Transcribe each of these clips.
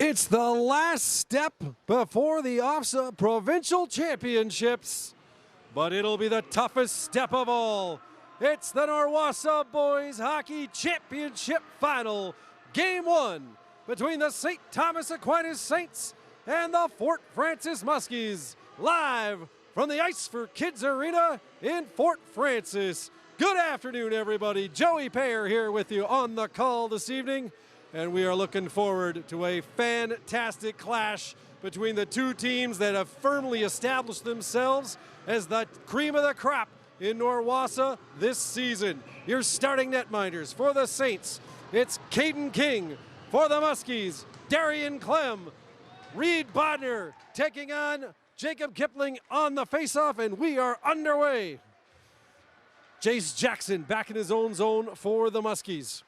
It's the last step before the OFSA Provincial Championships, but it'll be the toughest step of all. It's the NORWOSSA Boys Hockey Championship Final, Game 1, between the St. Thomas Aquinas Saints and the Fort Frances Muskies, live from the Ice for Kids Arena in Fort Frances. Good afternoon, everybody. Joey Payer here with you on the call this evening, and we are looking forward to a fantastic clash between the two teams that have firmly established themselves as the cream of the crop in NORWOSSA this season. Your starting netminders for the Saints, it's Caden King. For the Muskies, Darian Clem. Reed Bodner taking on Jacob Kipling on the faceoff, and we are underway. Jace Jackson back in his own zone for the Muskies.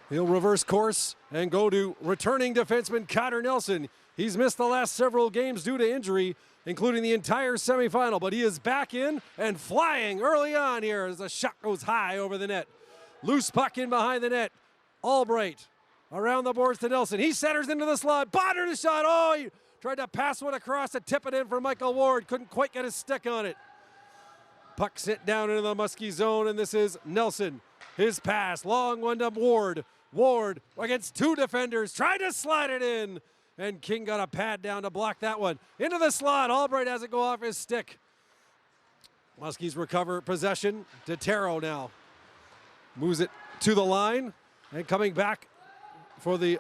He'll reverse course and go to returning defenseman Connor Nelson. He's missed the last several games due to injury, including the entire semifinal, but he is back in and flying early on here as the shot goes high over the net. Loose puck in behind the net. Albright around the boards to Nelson. He centers into the slot. Bodner the shot. Oh, he tried to pass one across to tip it in for Michael Ward. Couldn't quite get his stick on it. Puck sent down into the Muskie zone, and this is Nelson. His pass, long one to Ward. Ward against two defenders, tried to slide it in, and King got a pad down to block that one. Into the slot, Albright has it go off his stick. Muskies recover possession. DeTero now moves it to the line, and coming back for the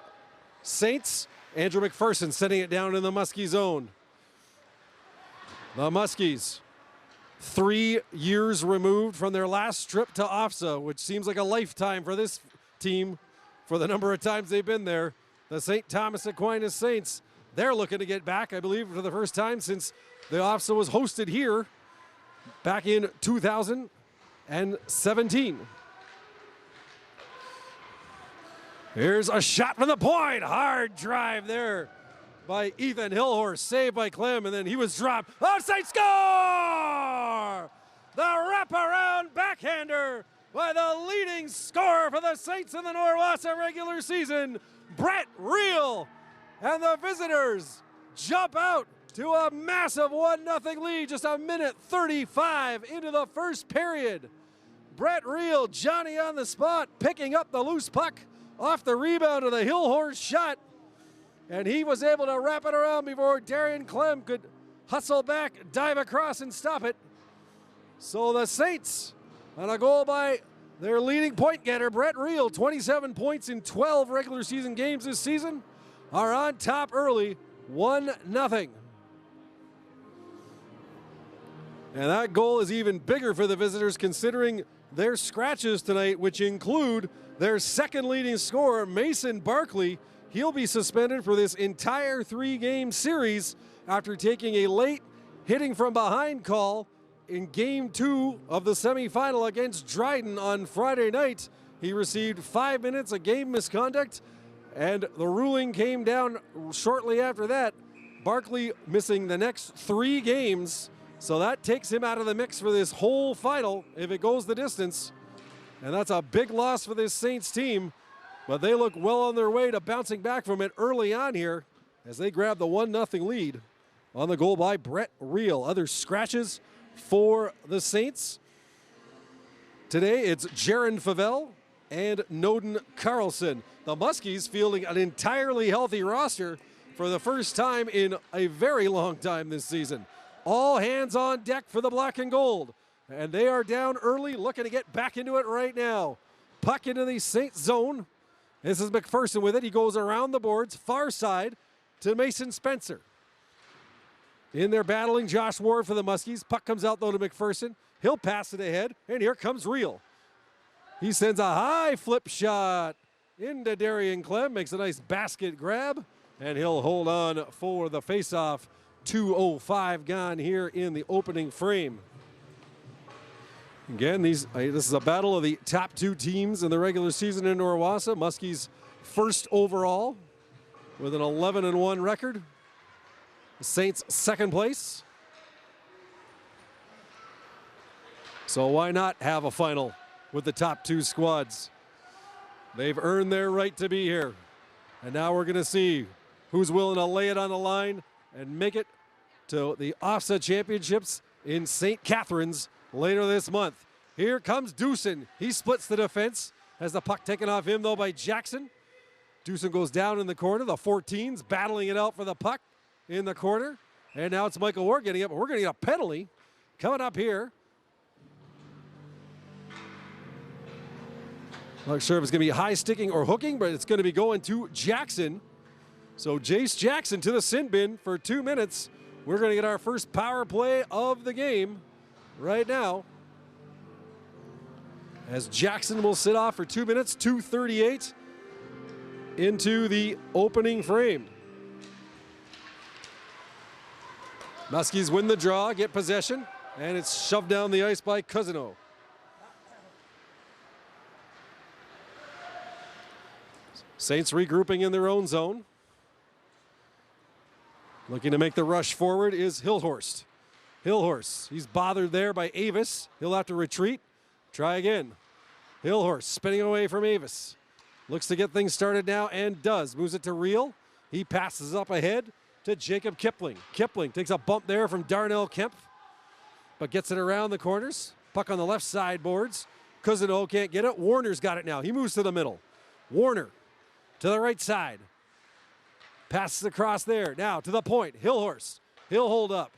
Saints, Andrew McPherson sending it down in the Muskie zone. The Muskies, 3 years removed from their last trip to OFSA, which seems like a lifetime for this team for the number of times they've been there. The St. Thomas Aquinas Saints, they're looking to get back, I believe, for the first time since the OFSA was hosted here back in 2017. Here's a shot from the point. Hard drive there by Ethan Hillhorse, saved by Clem, and then he was dropped. Outside score! The wraparound backhander by the leading scorer for the Saints in the NORWOSSA regular season, Brett Reel. And the visitors jump out to a massive 1-0 lead, just a minute 35 into the first period. Brett Reel, Johnny on the spot, picking up the loose puck off the rebound of the Hillhorse shot. And he was able to wrap it around before Darian Clem could hustle back, dive across, and stop it. So the Saints, on a goal by their leading point getter, Brett Reel, 27 points in 12 regular season games this season, are on top early, 1-0. And that goal is even bigger for the visitors considering their scratches tonight, which include their second leading scorer, Mason Barkley. He'll be suspended for this entire 3-game series after taking a late hitting from behind call in Game 2 of the semifinal against Dryden on Friday night. He received 5 minutes of game misconduct, and the ruling came down shortly after that. Barkley missing the next 3 games, so that takes him out of the mix for this whole final if it goes the distance. And that's a big loss for this Saints team, but they look well on their way to bouncing back from it early on here as they grab the 1-0 lead on the goal by Brett Reel. Other scratches for the Saints today, it's Jaron Favell and Noden Carlson. The Muskies fielding an entirely healthy roster for the first time in a very long time this season. All hands on deck for the black and gold. And they are down early, looking to get back into it right now. Puck into the Saints zone. This is McPherson with it. He goes around the boards, far side to Mason Spencer. In there battling Josh Ward for the Muskies. Puck comes out though to McPherson. He'll pass it ahead, and here comes Reel. He sends a high flip shot into Darian Clem, makes a nice basket grab, and he'll hold on for the faceoff. 2:05 gone here in the opening frame. Again, this is a battle of the top 2 teams in the regular season in NORWOSSA. Muskies first overall with an 11-1 record. The Saints second place. So why not have a final with the top 2 squads? They've earned their right to be here. And now we're going to see who's willing to lay it on the line and make it to the NORWOSSA Championships in St. Catharines later this month. Here comes Doosan. He splits the defense. Has the puck taken off him, though, by Jackson. Doosan goes down in the corner. The 14s battling it out for the puck in the corner. And now it's Michael Ward getting up. We're going to get a penalty coming up here. Not sure if it's going to be high sticking or hooking, but it's going to be going to Jackson. So Jace Jackson to the sin bin for 2 minutes. We're going to get our first power play of the game right now, as Jackson will sit off for 2 minutes, 2:38 into the opening frame. Muskies win the draw, get possession, and it's shoved down the ice by Cousineau. Saints regrouping in their own zone. Looking to make the rush forward is Hillhorst. Hillhorst, he's bothered there by Avis. He'll have to retreat. Try again. Hillhorst spinning away from Avis. Looks to get things started now and does. Moves it to Reel. He passes up ahead to Jacob Kipling. Kipling takes a bump there from Darnell Kemp, but gets it around the corners. Puck on the left side boards. Cousineau can't get it. Warner's got it now. He moves to the middle. Warner to the right side. Passes across there. Now to the point. Hillhorst. He'll hold up.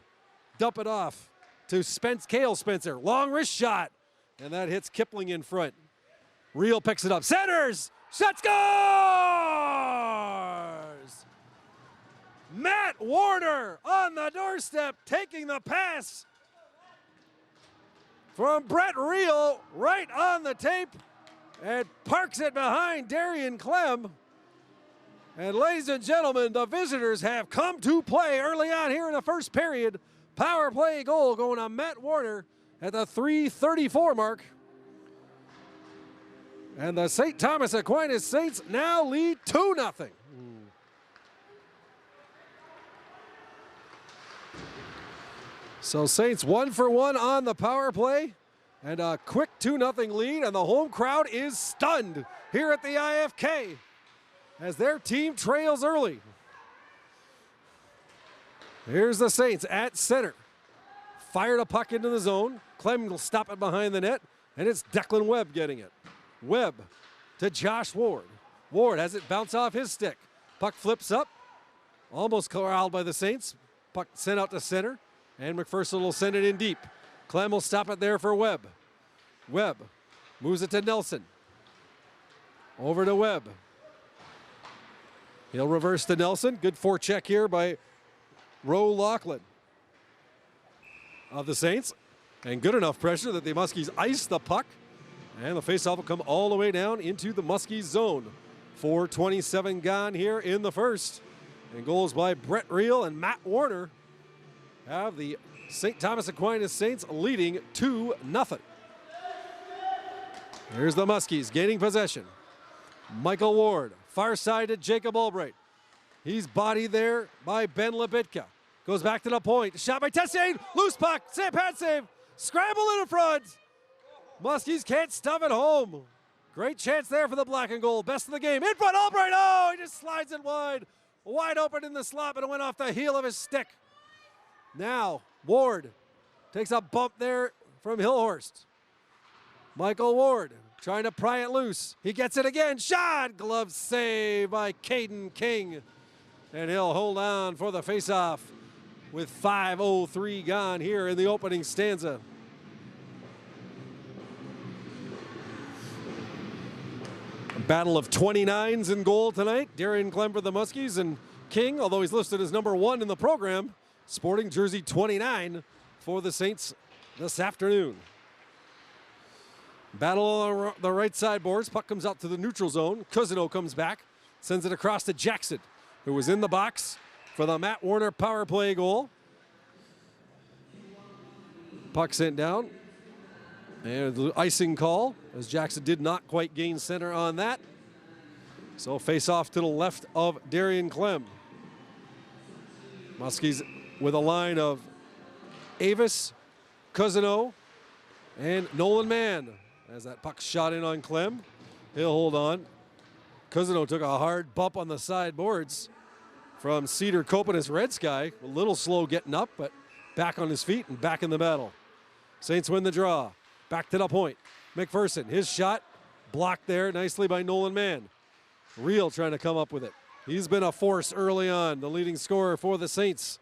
Dump it off to Cale Spencer. Long wrist shot. And that hits Kipling in front. Reel picks it up. Centers! Shot scores! Matt Warner on the doorstep, taking the pass from Brett Reel right on the tape and parks it behind Darian Clem. And ladies and gentlemen, the visitors have come to play early on here in the first period. Power play goal going on Matt Warner at the 3:34 mark. And the St. Thomas Aquinas Saints now lead 2-0. So Saints 1 for 1 on the power play. And a quick 2-0 lead, and the home crowd is stunned here at the IFK as their team trails early. Here's the Saints at center. Fired a puck into the zone. Clem will stop it behind the net, and it's Declan Webb getting it. Webb to Josh Ward. Ward has it bounce off his stick. Puck flips up, almost corralled by the Saints. Puck sent out to center, and McPherson will send it in deep. Clem will stop it there for Webb. Webb moves it to Nelson. Over to Webb. He'll reverse to Nelson. Good forecheck here by Roe Laughlin of the Saints. And good enough pressure that the Muskies ice the puck. And the faceoff will come all the way down into the Muskies zone. 4:27 gone here in the first. And goals by Brett Reel and Matt Warner have the St. Thomas Aquinas Saints leading 2-0. Here's the Muskies gaining possession. Michael Ward, far side to Jacob Albright. He's bodied there by Ben Lebitka. Goes back to the point. Shot by Tessier. Loose puck. Pad save. Scramble in front. Muskies can't stuff it home. Great chance there for the black and gold. Best of the game. In front, Albright. Oh, he just slides it wide. Wide open in the slot, but it went off the heel of his stick. Now, Ward takes a bump there from Hillhorst. Michael Ward trying to pry it loose. He gets it again. Shot. Glove save by Caden King. And he'll hold on for the faceoff with 5:03 gone here in the opening stanza. A battle of 29s in goal tonight. Darian Clem for the Muskies, and King, although he's listed as number 1 in the program, sporting jersey 29 for the Saints this afternoon. Battle on the right side boards. Puck comes out to the neutral zone. Cousineau comes back, sends it across to Jackson, who was in the box for the Matt Warner power play goal. Puck sent down. And the icing call, as Jackson did not quite gain center on that. So face off to the left of Darian Clem. Muskies with a line of Avis, Cousineau, and Nolan Mann. As that puck shot in on Clem, he'll hold on. Cousineau took a hard bump on the sideboards from Cedar Copenhagen Red Sky. A little slow getting up, but back on his feet and back in the battle. Saints win the draw. Back to the point. McPherson, his shot blocked there nicely by Nolan Mann. Reel trying to come up with it. He's been a force early on, the leading scorer for the Saints,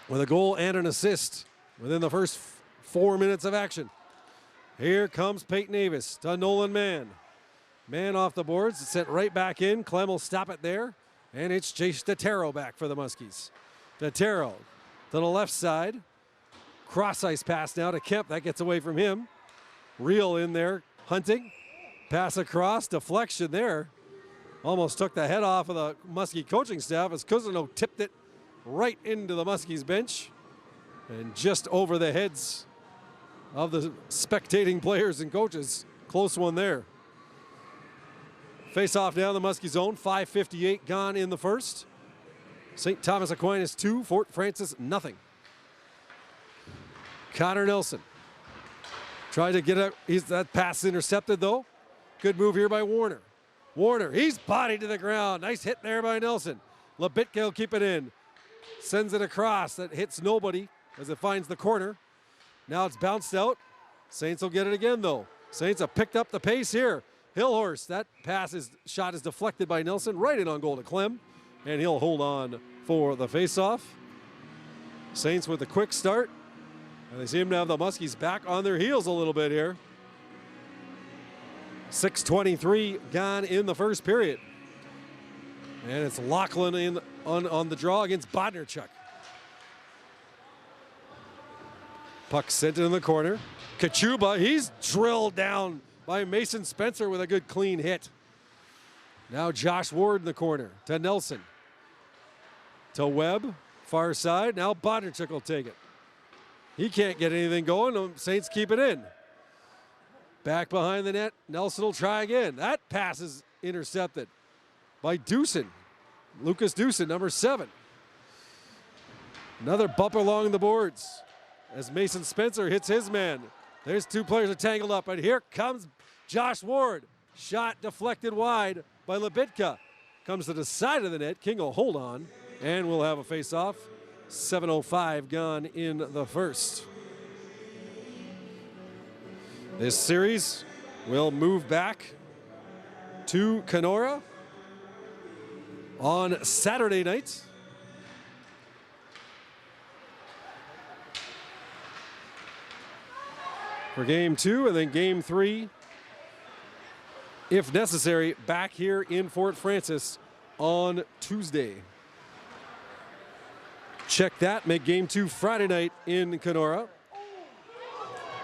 with a goal and an assist within the first 4 minutes of action. Here comes Peyton Avis to Nolan Mann. Mann off the boards, it's sent right back in. Clem will stop it there, and it's Chase Deterro back for the Muskies. Deterro to the left side. Cross ice pass now to Kemp. That gets away from him. Reel in there, hunting. Pass across, deflection there. Almost took the head off of the Muskie coaching staff as Cousineau tipped it right into the Muskies bench and just over the heads of the spectating players and coaches. Close one there. Face off now in the Muskie zone. 5:58 gone in the first. St. Thomas Aquinas 2, Fort Francis nothing. Connor Nelson tried to get it. That pass intercepted though. Good move here by Warner. Warner, he's bodied to the ground. Nice hit there by Nelson. Lebitka will keep it in. Sends it across. That hits nobody as it finds the corner. Now it's bounced out. Saints will get it again though. Saints have picked up the pace here. Hillhorst, that shot is deflected by Nelson. Right in on goal to Clem. And he'll hold on for the faceoff. Saints with a quick start. And they seem to have the Muskies back on their heels a little bit here. 6:23 gone in the first period. And it's Lachlan on the draw against Bodnerchuk. Puck sent in the corner. Kachuba, he's drilled down by Mason Spencer with a good clean hit. Now Josh Ward in the corner to Nelson. To Webb, far side. Now Bodnerchuk will take it. He can't get anything going. The Saints keep it in. Back behind the net. Nelson will try again. That pass is intercepted by Doosan. Lucas Doosan, number 7. Another bump along the boards as Mason Spencer hits his man. There's 2 players are tangled up, and here comes Josh Ward. Shot deflected wide by Lebitka. Comes to the side of the net. King will hold on, and we'll have a face-off. 7:05 gone in the first. This series will move back to Kenora on Saturday night. For game 2, and then game 3, if necessary, back here in Fort Francis on Tuesday. Check that, make game 2 Friday night in Kenora.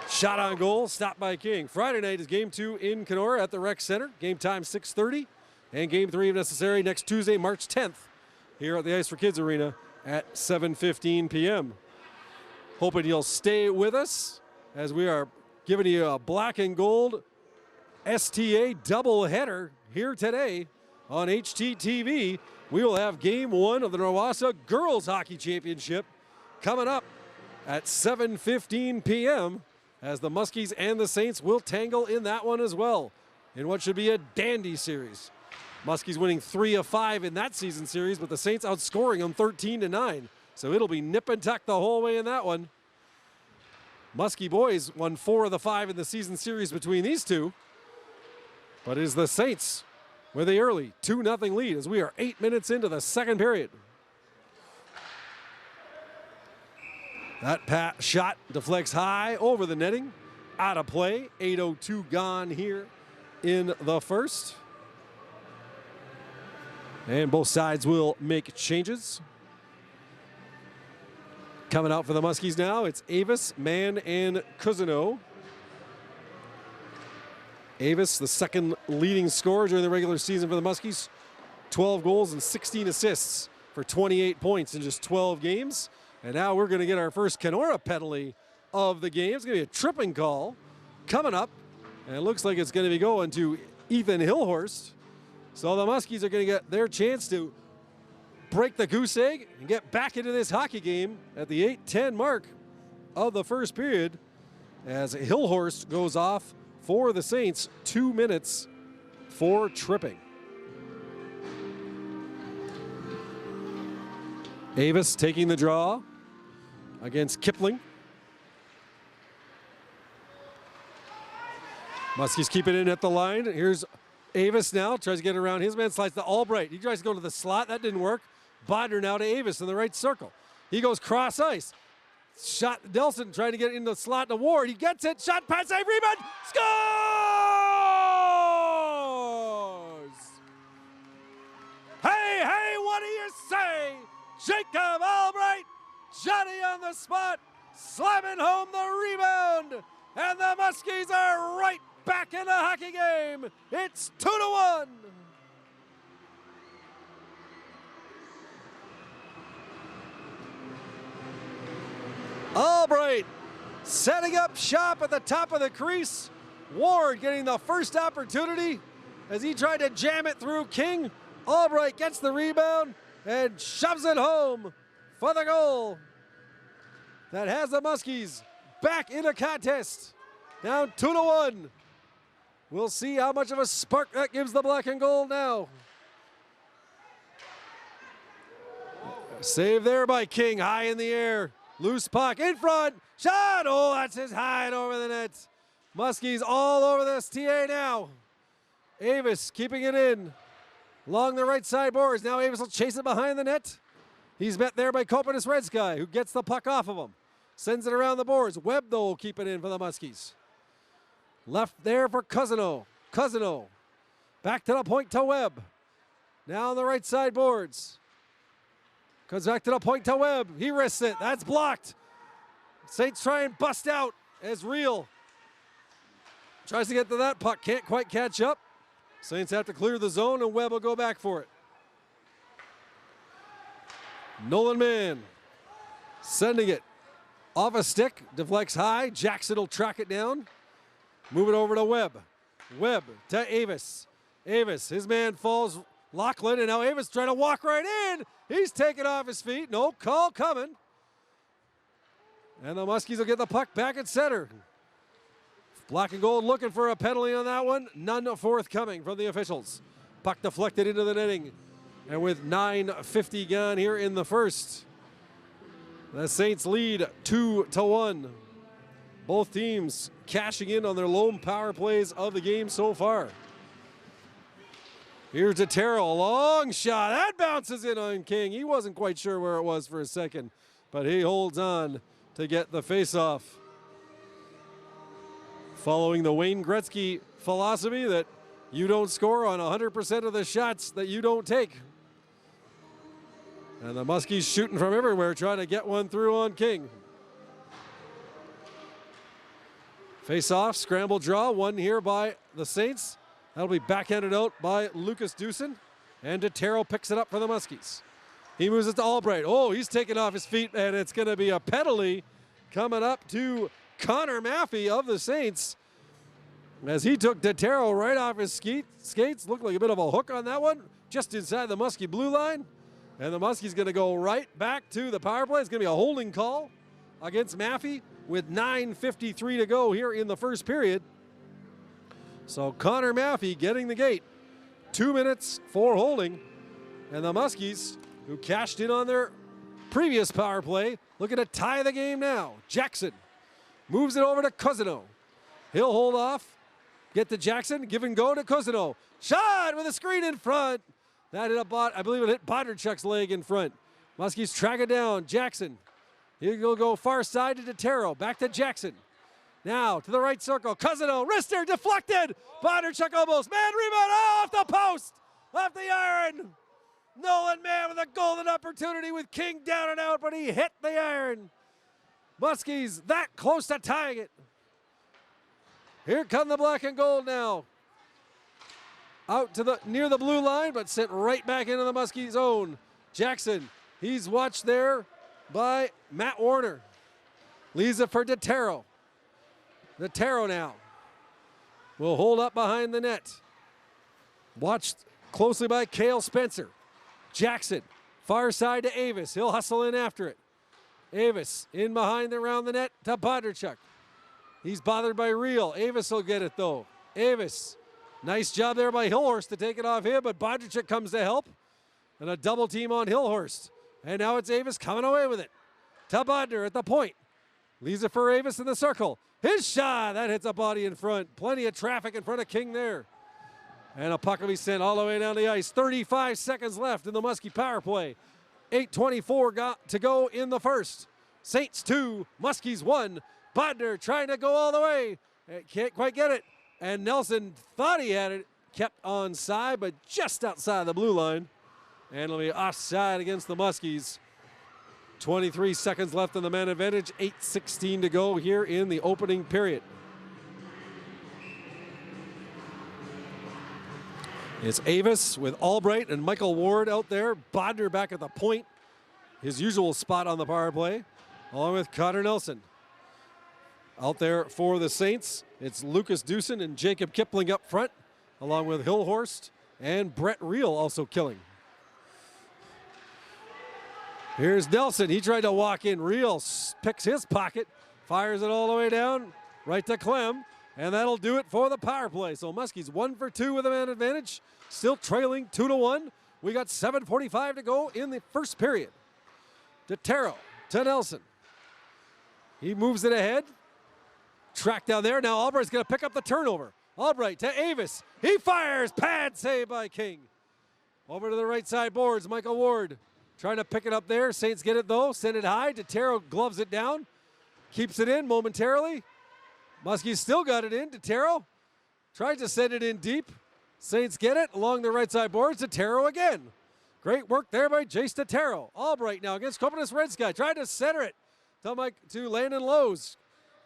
Shot on goal, stopped by King. Friday night is game 2 in Kenora at the Rec Center. Game time 6:30, and game 3 if necessary next Tuesday, March 10th, here at the Ice for Kids Arena at 7:15 p.m. Hoping you'll stay with us as we are giving you a black and gold STA doubleheader here today on HTTV. We will have game 1 of the NORWOSSA Girls Hockey Championship coming up at 7:15 p.m. as the Muskies and the Saints will tangle in that one as well in what should be a dandy series. Muskies winning 3 of 5 in that season series, but the Saints outscoring them 13-9. So it'll be nip and tuck the whole way in that one. Muskie boys won 4 of the 5 in the season series between these two. But it is the Saints with the early 2-0 lead as we are 8 minutes into the second period. That shot deflects high over the netting, out of play. 8:02 gone here in the first. And both sides will make changes. Coming out for the Muskies now, it's Avis, Mann, and Cousineau. Avis, the second leading scorer during the regular season for the Muskies. 12 goals and 16 assists for 28 points in just 12 games. And now we're going to get our first Kenora penalty of the game. It's going to be a tripping call coming up. And it looks like it's going to be going to Ethan Hillhorst. So the Muskies are going to get their chance to break the goose egg and get back into this hockey game at the 8:10 mark of the first period as Hillhorst goes off for the Saints. 2 minutes, for tripping. Avis taking the draw against Kipling. Muskies keep it in at the line. Here's Avis now, tries to get around his man, slides to Albright. He tries to go to the slot, that didn't work. Bodner now to Avis in the right circle. He goes cross ice. Shot Delson trying to get into the slot to Ward. He gets it, shot, pass, save, rebound, scores! Hey, what do you say? Jacob Albright, Johnny on the spot, slamming home the rebound, and the Muskies are right back in the hockey game. It's 2-1. Albright setting up shop at the top of the crease. Ward getting the first opportunity as he tried to jam it through King. Albright gets the rebound and shoves it home for the goal that has the Muskies back in the contest. Down 2-1. We'll see how much of a spark that gives the black and gold now. Save there by King, high in the air. Loose puck in front. Shot! Oh, that's his high over the net. Muskies all over this TA now. Avis keeping it in. Along the right side boards. Now Avis will chase it behind the net. He's met there by Copenhagen Red Sky, who gets the puck off of him. Sends it around the boards. Webb, though, will keep it in for the Muskies. Left there for Cousino. Cousino. Back to the point to Webb. Now on the right side boards. Comes back to the point to Webb. He risks it. That's blocked. Saints try and bust out as Real tries to get to that puck. Can't quite catch up. Saints have to clear the zone, and Webb will go back for it. Nolan Mann sending it off a stick. Deflects high. Jackson will track it down. Move it over to Webb. Webb to Avis. Avis, his man falls. Lachlan, and now Avis trying to walk right in. He's taken off his feet. No call coming. And the Muskies will get the puck back at center. Black and gold looking for a penalty on that one. None forthcoming from the officials. Puck deflected into the netting. And with 9:50 gone here in the first, the Saints lead 2-1. Both teams cashing in on their lone power plays of the game so far. Here's Otero, a long shot. That bounces in on King. He wasn't quite sure where it was for a second, but he holds on to get the faceoff. Following the Wayne Gretzky philosophy that you don't score on 100% of the shots that you don't take. And the Muskies shooting from everywhere, trying to get one through on King. Face-off, scramble draw, one here by the Saints. That'll be backhanded out by Lucas Dewson. And Otero picks it up for the Muskies. He moves it to Albright. Oh, he's taken off his feet, and it's going to be a penalty coming up to Connor Maffey of the Saints. As he took Otero right off his skates. Looked like a bit of a hook on that one. Just inside the Muskie blue line. And the Muskies going to go right back to the power play. It's going to be a holding call against Maffey with 9:53 to go here in the first period. So Connor Maffey getting the gate. 2 minutes for holding. And the Muskies, who cashed in on their previous power play, looking to tie the game now. Jackson moves it over to Cousino. He'll hold off. Get to Jackson. Give and go to Cousino. Shot with a screen in front. That hit I believe it hit Bondarchuk's leg in front. Muskies track it down. Jackson. He'll go far side to Otero. Back to Jackson. Now to the right circle. Cousino. Wrister deflected. Bondarchuk almost. Man rebound. Oh, off the post. Off the iron. Nolan Mann with a golden opportunity with King down and out, but he hit the iron. Muskies that close to tying it. Here come the black and gold now. Out to the near the blue line, but sent right back into the Muskie zone. Jackson, he's watched there by Matt Warner. Leaves it for Otero. Otero now will hold up behind the net. Watched closely by Cale Spencer. Jackson, far side to Avis. He'll hustle in after it. Avis in behind around the net to Bondarchuk. He's bothered by Real. Avis will get it though. Avis Nice job there by Hillhorst to take it off him, but Bodrichuk comes to help. And a double team on Hillhorst. And now it's Avis coming away with it. To Bodner at the point. Leaves it for Avis in the circle. His shot, that hits a body in front. Plenty of traffic in front of King there. And a puck will be sent all the way down the ice. 35 seconds left in the Muskie power play. 8:24 to go in the first. Saints 2, Muskies 1. Bodner trying to go all the way. Can't quite get it. And Nelson thought he had it. Kept onside, but just outside the blue line. And it'll be offside against the Muskies. 23 seconds left on the man advantage. 8:16 to go here in the opening period. It's Avis with Albright and Michael Ward out there. Bodner back at the point. His usual spot on the power play. Along with Connor Nelson. Out there for the Saints, it's Lucas Dewson and Jacob Kipling up front. Along with Hillhorst and Brett Reel also killing. Here's Nelson. He tried to walk in. Reel picks his pocket, fires it all the way down, right to Clem, and that'll do it for the power play. So Muskies 1 for 2 with a man advantage, still trailing 2-1. We got 7:45 to go in the first period. DeTero to Nelson. He moves it ahead. Track down there. Now Albright's going to pick up the turnover. Albright to Avis. He fires. Pad save by King. Over to the right side boards. Michael Ward. Trying to pick it up there. Saints get it though. Send it high. DeTero gloves it down. Keeps it in momentarily. Muskies still got it in. DeTero tries to send it in deep. Saints get it along the right side boards. DeTero again. Great work there by Jace DeTero. Albright now against Copenhagen Red Sky. Tried to center it to Landon Lowe's.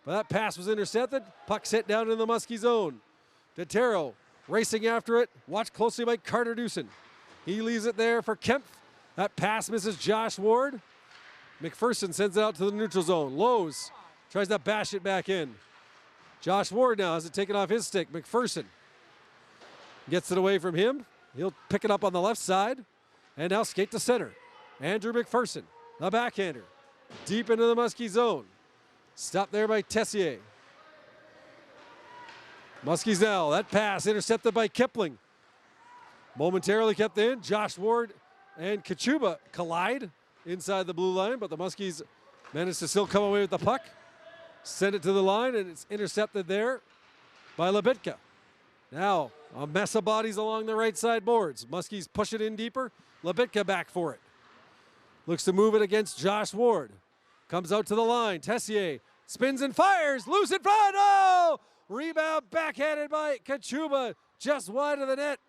But that pass was intercepted. Puck hit down in the Muskie zone. DeTero racing after it. Watched closely by Carter Dewson. He leaves it there for Kempf. That pass misses Josh Ward. McPherson sends it out to the neutral zone. Lowe's tries to bash it back in. Josh Ward now has it taken off his stick. McPherson gets it away from him. He'll pick it up on the left side and now skate to center. Andrew McPherson, the backhander, deep into the Muskie zone. Stopped there by Tessier. Muskies now, that pass intercepted by Kipling. Momentarily kept in. Josh Ward and Kachuba collide inside the blue line, but the Muskies managed to still come away with the puck. Send it to the line, and it's intercepted there by Lebitka. Now, a mess of bodies along the right side boards. Muskies push it in deeper. Lebitka back for it. Looks to move it against Josh Ward. Comes out to the line. Tessier spins and fires. Loose in front. Oh! Rebound backhanded by Kachuba. Just wide of the net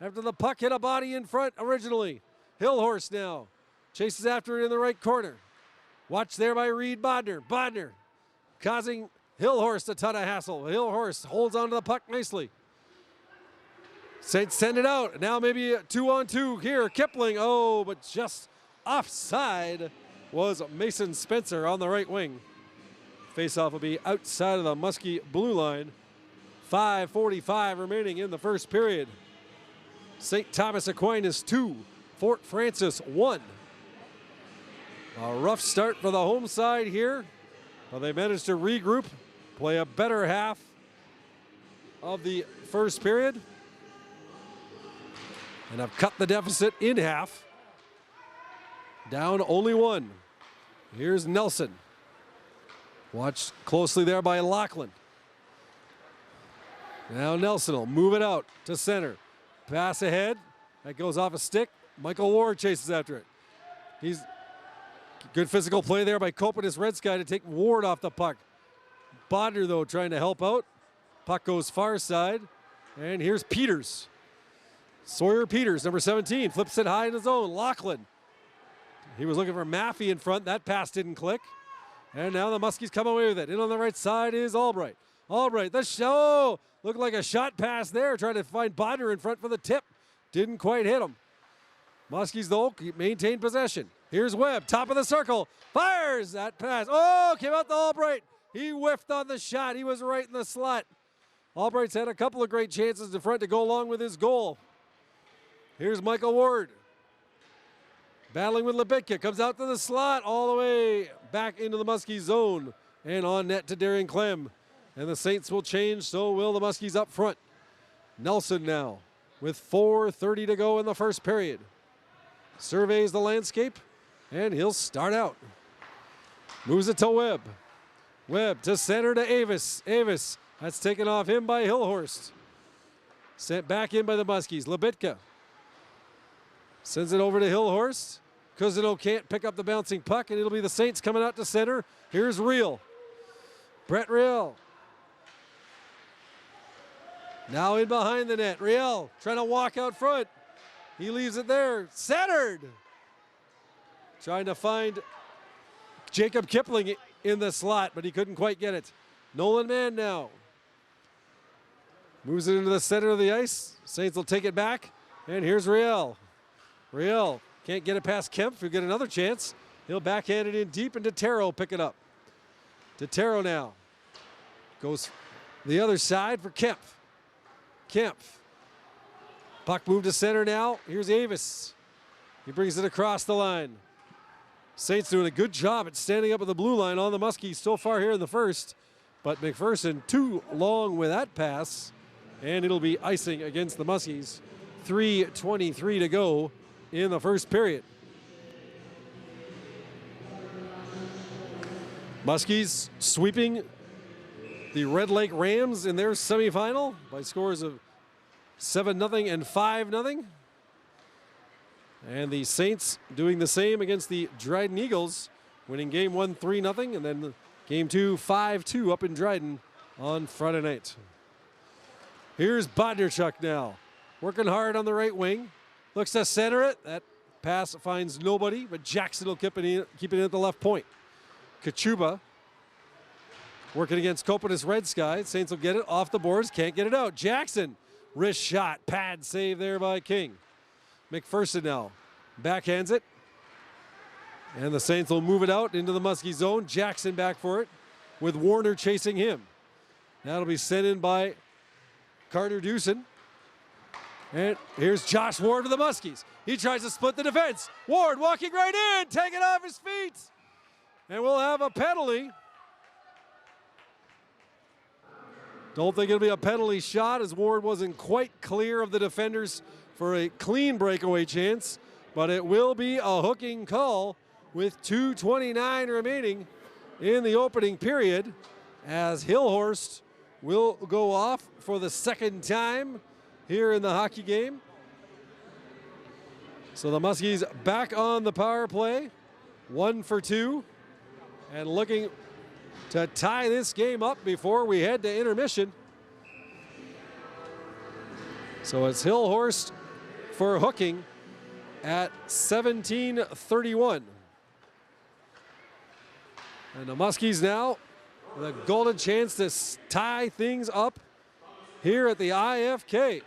after the puck hit a body in front originally. Hillhorst now chases after it in the right corner. Watched there by Reed Bodner. Bodner causing Hillhorst a ton of hassle. Hillhorst holds onto the puck nicely. Saints send it out. Now maybe a 2-on-2 here. Kipling, oh, but just offside was Mason Spencer on the right wing. Faceoff will be outside of the Muskie blue line. 5:45 remaining in the first period. St. Thomas Aquinas 2, Fort Francis 1. A rough start for the home side here, but they managed to regroup, play a better half of the first period, and have cut the deficit in half. Down only 1. Here's Nelson. Watched closely there by Lachlan. Now Nelson will move it out to center. Pass ahead. That goes off a stick. Michael Ward chases after it. He's good physical play there by Copenhagen Red Sky to take Ward off the puck. Bodner, though, trying to help out. Puck goes far side. And here's Peters. Sawyer Peters, number 17, flips it high in his own. Lachlan. He was looking for Maffey in front. That pass didn't click. And now the Muskies come away with it. In on the right side is Albright. Albright, the show. Looked like a shot pass there. Trying to find Bodner in front for the tip. Didn't quite hit him. Muskies, though, maintain possession. Here's Webb, top of the circle. Fires that pass. Oh, came out to Albright. He whiffed on the shot. He was right in the slot. Albright's had a couple of great chances in front to go along with his goal. Here's Michael Ward. Battling with Lebitka, comes out to the slot all the way back into the Muskie zone and on net to Darian Clem. And the Saints will change, so will the Muskies up front. Nelson now with 4:30 to go in the first period. Surveys the landscape, and he'll start out. Moves it to Webb. Webb to center to Avis. Avis, that's taken off him by Hillhorst. Sent back in by the Muskies. Lebitka sends it over to Hillhorst. Cousineau can't pick up the bouncing puck, and it'll be the Saints coming out to center. Here's Reel. Brett Reel. Now in behind the net. Reel trying to walk out front. He leaves it there. Centered. Trying to find Jacob Kipling in the slot, but he couldn't quite get it. Nolan Mann now. Moves it into the center of the ice. Saints will take it back. And here's Riel. Riel can't get it past Kemp. He'll get another chance. He'll backhand it in deep, and Totero pick it up. Totero now goes the other side for Kemp. Kemp. Puck moved to center now. Here's Avis. He brings it across the line. Saints doing a good job at standing up at the blue line on the Muskies so far here in the first. But McPherson too long with that pass, and it'll be icing against the Muskies. 3:23 to go in the first period. Muskies sweeping the Red Lake Rams in their semifinal by scores of 7-0 and 5-0. And the Saints doing the same against the Dryden Eagles, winning game 1 3-0, and then game 2 5-2 up in Dryden on Friday night. Here's Bodnerchuk now, working hard on the right wing. Looks to center it. That pass finds nobody, but Jackson will keep it in at the left point. Kachuba working against Copenhagen Red Sky. Saints will get it off the boards, can't get it out. Jackson, wrist shot, pad save there by King. McPherson now backhands it, and the Saints will move it out into the Muskie zone. Jackson back for it with Warner chasing him. That'll be sent in by Carter Dewson. And here's Josh Ward for the Muskies. He tries to split the defense. Ward walking right in, taking off his feet. And we'll have a penalty. Don't think it'll be a penalty shot, as Ward wasn't quite clear of the defenders for a clean breakaway chance, but it will be a hooking call with 2:29 remaining in the opening period, as Hillhorst will go off for the second time here in the hockey game. So the Muskies back on the power play, 1 for 2, and looking to tie this game up before we head to intermission. So it's Hillhorst for hooking at 17:31. And the Muskies now with a golden chance to tie things up here at the IFK.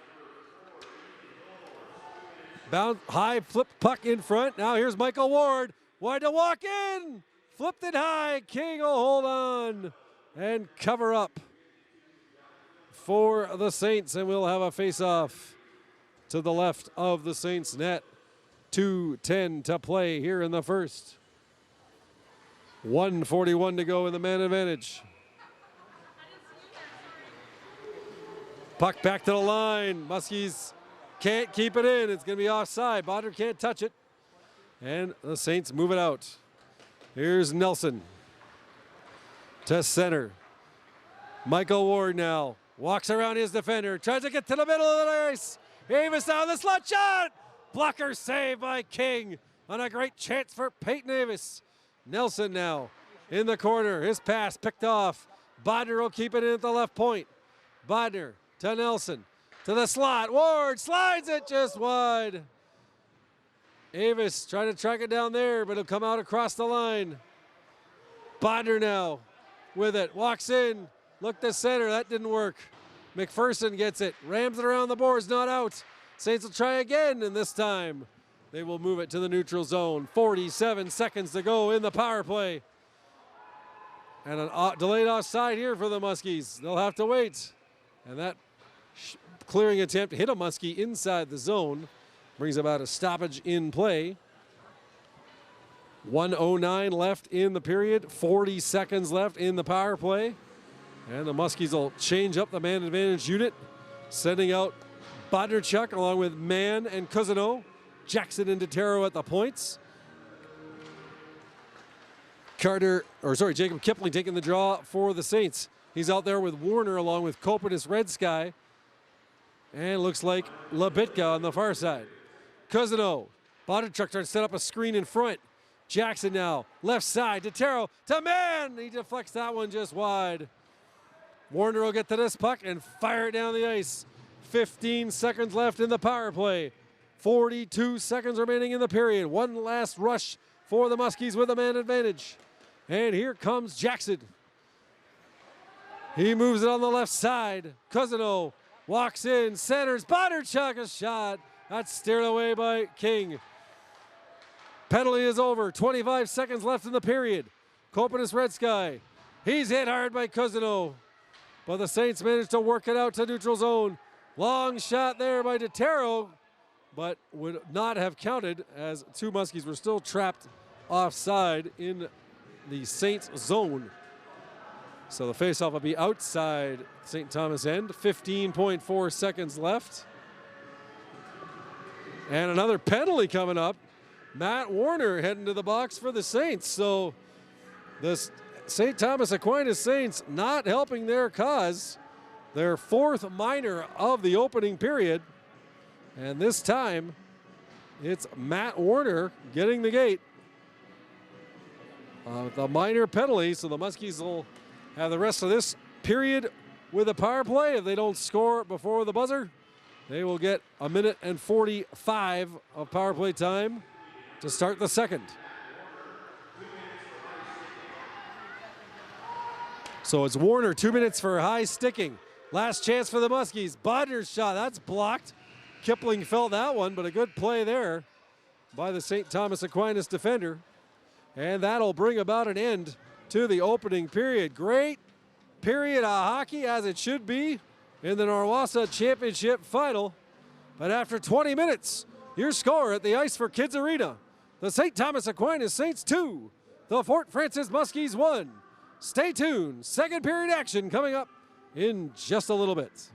Bound high, flip puck in front. Now here's Michael Ward. Wide to walk in. Flipped it high. King will hold on and cover up for the Saints, and we'll have a face-off to the left of the Saints net. 2:10 to play here in the first. 1:41 to go in the man advantage. Puck back to the line. Muskies can't keep it in. It's going to be offside. Bodner can't touch it. And the Saints move it out. Here's Nelson to center. Michael Ward now walks around his defender. Tries to get to the middle of the ice. Avis down the slot shot. Blocker save by King on a great chance for Peyton Avis. Nelson now in the corner. His pass picked off. Bodner will keep it in at the left point. Bodner to Nelson. To the slot. Ward slides it just wide. Avis trying to track it down there, but it'll come out across the line. Bodner now with it. Walks in. Look to center. That didn't work. McPherson gets it. Rams it around the boards. Not out. Saints will try again, and this time they will move it to the neutral zone. 47 seconds to go in the power play. And a delayed offside here for the Muskies. They'll have to wait. And that clearing attempt hit a Muskie inside the zone. Brings about a stoppage in play. 1:09 left in the period. 40 seconds left in the power play. And the Muskies will change up the man advantage unit sending out Bodnerchuk along with Mann and Cousineau. Jackson and Detero at the points. Jacob Kipling taking the draw for the Saints. He's out there with Warner along with Copetis Red Sky. And looks like Labitka on the far side. Cousineau. Bodnerchuk trying to set up a screen in front. Jackson now, left side, Detero to Mann. He deflects that one just wide. Warner will get to this puck and fire it down the ice. 15 seconds left in the power play. 42 seconds remaining in the period. One last rush for the Muskies with a man advantage. And here comes Jackson. He moves it on the left side. Cousineau walks in, centers, Bodnerchuk, a shot. That's steered away by King. Penalty is over. 25 seconds left in the period. Copetis Red Sky. He's hit hard by Cousineau. But the Saints managed to work it out to neutral zone. Long shot there by Detero, but would not have counted as two Muskies were still trapped offside in the Saints zone. So the faceoff will be outside St. Thomas end. 15.4 seconds left. And another penalty coming up. Matt Warner heading to the box for the Saints. So the St. Thomas Aquinas Saints not helping their cause. Their fourth minor of the opening period. And this time, it's Matt Warner getting the gate. The minor penalty, so the Muskies will have the rest of this period with a power play. If they don't score before the buzzer, they will get a minute and 45 of power play time to start the second. So it's Warner, 2 minutes for high sticking. Last chance for the Muskies. Bodner's shot, that's blocked. Kipling felt that one, but a good play there by the St. Thomas Aquinas defender. And that'll bring about an end to the opening period. Great period of hockey, as it should be, in the NORWOSSA Championship Final. But after 20 minutes, your score at the Ice for Kids Arena: the St. Thomas Aquinas Saints 2, the Fort Francis Muskies 1. Stay tuned. Second period action coming up in just a little bit.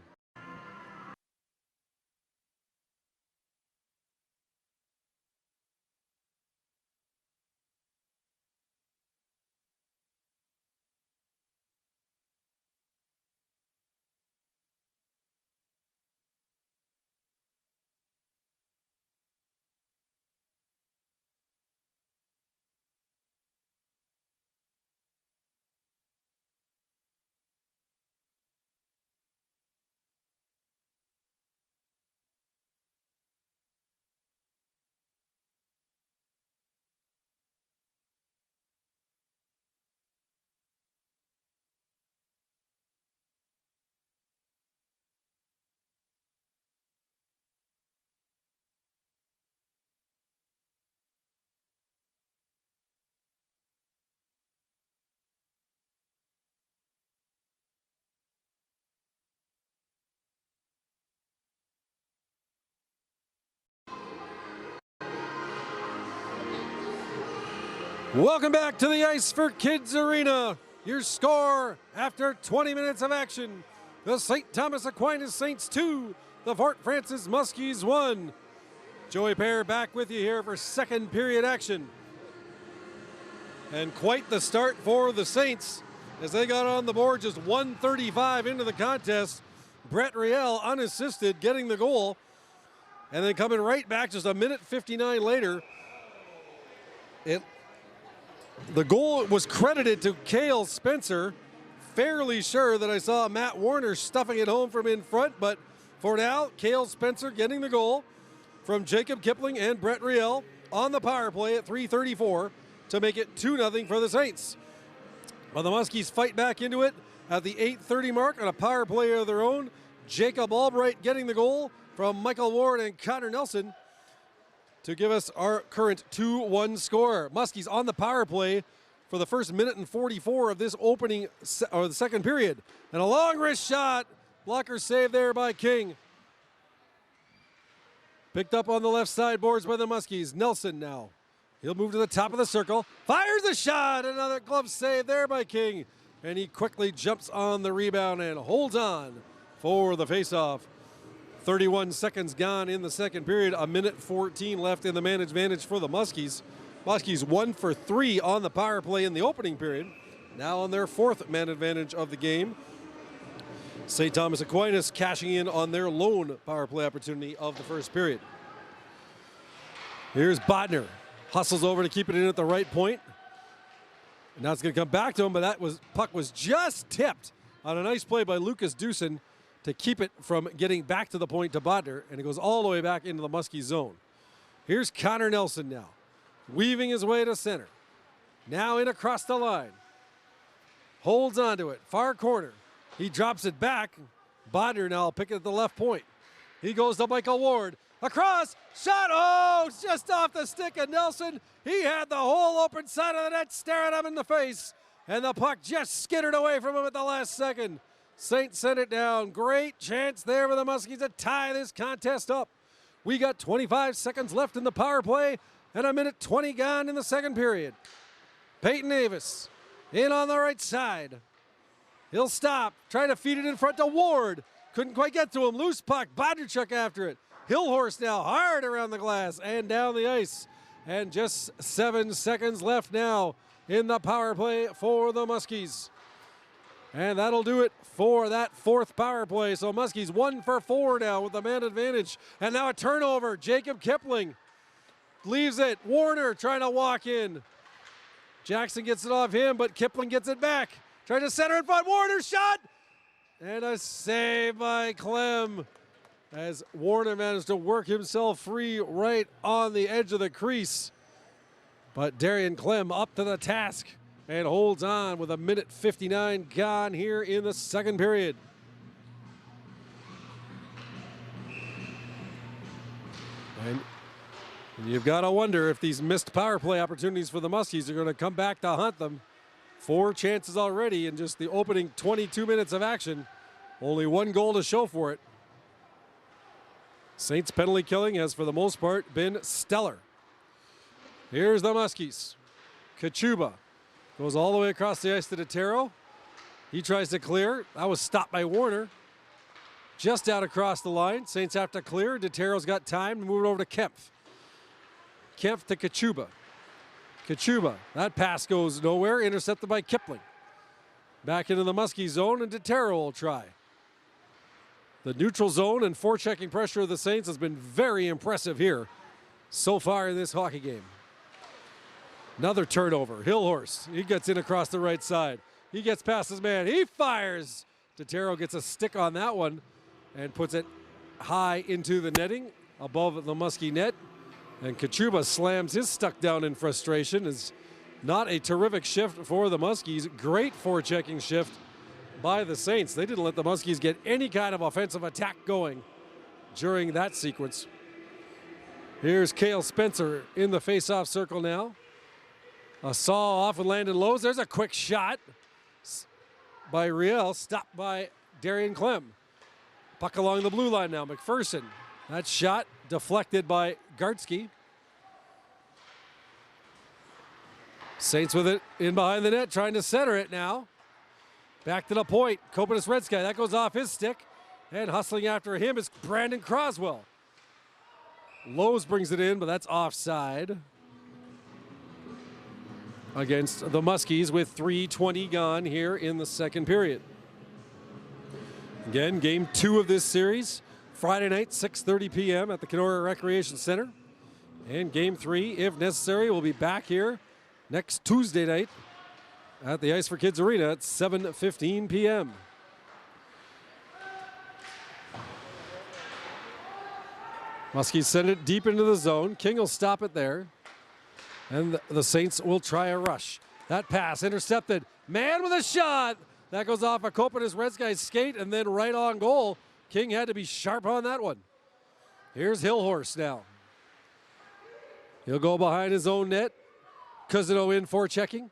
Welcome back to the Ice for Kids Arena. Your score after 20 minutes of action: the St. Thomas Aquinas Saints 2, the Fort Francis Muskies 1. Joey Pear back with you here for second period action. And quite the start for the Saints as they got on the board just 1:35 into the contest. Brett Riel unassisted getting the goal. And then coming right back just a minute 59 later, the goal was credited to Cale Spencer. Fairly sure that I saw Matt Warner stuffing it home from in front, but for now, Cale Spencer getting the goal from Jacob Kipling and Brett Riel on the power play at 3:34 to make it 2-0 for the Saints. Well, the Muskies fight back into it at the 8:30 mark on a power play of their own. Jacob Albright getting the goal from Michael Ward and Connor Nelson to give us our current 2-1 score. Muskies on the power play for the first minute and 44 of this opening, or the second period. And a long wrist shot, blocker save there by King. Picked up on the left side boards by the Muskies. Nelson now. He'll move to the top of the circle. Fires a shot, another glove save there by King. And he quickly jumps on the rebound and holds on for the faceoff. 31 seconds gone in the second period. A minute 14 left in the man advantage for the Muskies. Muskies 1 for 3 on the power play in the opening period. Now on their 4th man advantage of the game. St. Thomas Aquinas cashing in on their lone power play opportunity of the first period. Here's Bodner. Hustles over to keep it in at the right point. And now it's going to come back to him, but puck was just tipped on a nice play by Lucas Dewson to keep it from getting back to the point to Bodner, and it goes all the way back into the Muskie zone. Here's Connor Nelson now, weaving his way to center. Now in across the line. Holds onto it, far corner. He drops it back. Bodner now will pick it at the left point. He goes to Michael Ward. Across, shot, oh, just off the stick of Nelson. He had the whole open side of the net staring him in the face, and the puck just skittered away from him at the last second. Saints sent it down. Great chance there for the Muskies to tie this contest up. We got 25 seconds left in the power play and a minute 20 gone in the second period. Peyton Davis in on the right side. He'll stop, trying to feed it in front to Ward. Couldn't quite get to him. Loose puck, Bodnerchuk after it. Hillhorse now hard around the glass and down the ice. And just 7 seconds left now in the power play for the Muskies. And that'll do it for that 4th power play. So Muskies 1 for 4 now with the man advantage. And now a turnover. Jacob Kipling leaves it. Warner trying to walk in. Jackson gets it off him, but Kipling gets it back. Trying to center in front. Warner shot. And a save by Clem, as Warner managed to work himself free right on the edge of the crease. But Darian Clem up to the task and holds on with a minute 59 gone here in the second period. And you've got to wonder if these missed power play opportunities for the Muskies are going to come back to haunt them. 4 chances already in just the opening 22 minutes of action. Only 1 goal to show for it. Saints penalty killing has for the most part been stellar. Here's the Muskies. Kachuba goes all the way across the ice to Detero. He tries to clear. That was stopped by Warner. Just out across the line. Saints have to clear. Detero's got time to move it over to Kempf. Kempf to Kachuba. Kachuba, that pass goes nowhere. Intercepted by Kipling. Back into the Muskie zone, and Detero will try. The neutral zone and forechecking pressure of the Saints has been very impressive here so far in this hockey game. Another turnover. Hillhorse, he gets in across the right side. He gets past his man. He fires. Detero gets a stick on that one and puts it high into the netting above the Muskie net. And Kachuba slams his stuck down in frustration. Is not a terrific shift for the Muskies. Great forechecking shift by the Saints. They didn't let the Muskies get any kind of offensive attack going during that sequence. Here's Cale Spencer in the face-off circle now. A saw off with Landon Lowe's. There's a quick shot by Riel, stopped by Darian Clem. Puck along the blue line now. McPherson. That shot deflected by Gartsky. Saints with it in behind the net, trying to center it now. Back to the point. Kopanis Redsky, that goes off his stick. And hustling after him is Brandon Croswell. Lowe's brings it in, but that's offside against the Muskies with 3:20 gone here in the second period. Again, game 2 of this series, Friday night, 6:30 p.m. at the Kenora Recreation Center. And game 3, if necessary, will be back here next Tuesday night at the Ice for Kids Arena at 7:15 p.m. Muskies send it deep into the zone. King will stop it there. And the Saints will try a rush. That pass intercepted. Man with a shot. That goes off a Kopanis Redsky's skate and then right on goal. King had to be sharp on that one. Here's Hillhorse now. He'll go behind his own net. Cousineau in for checking.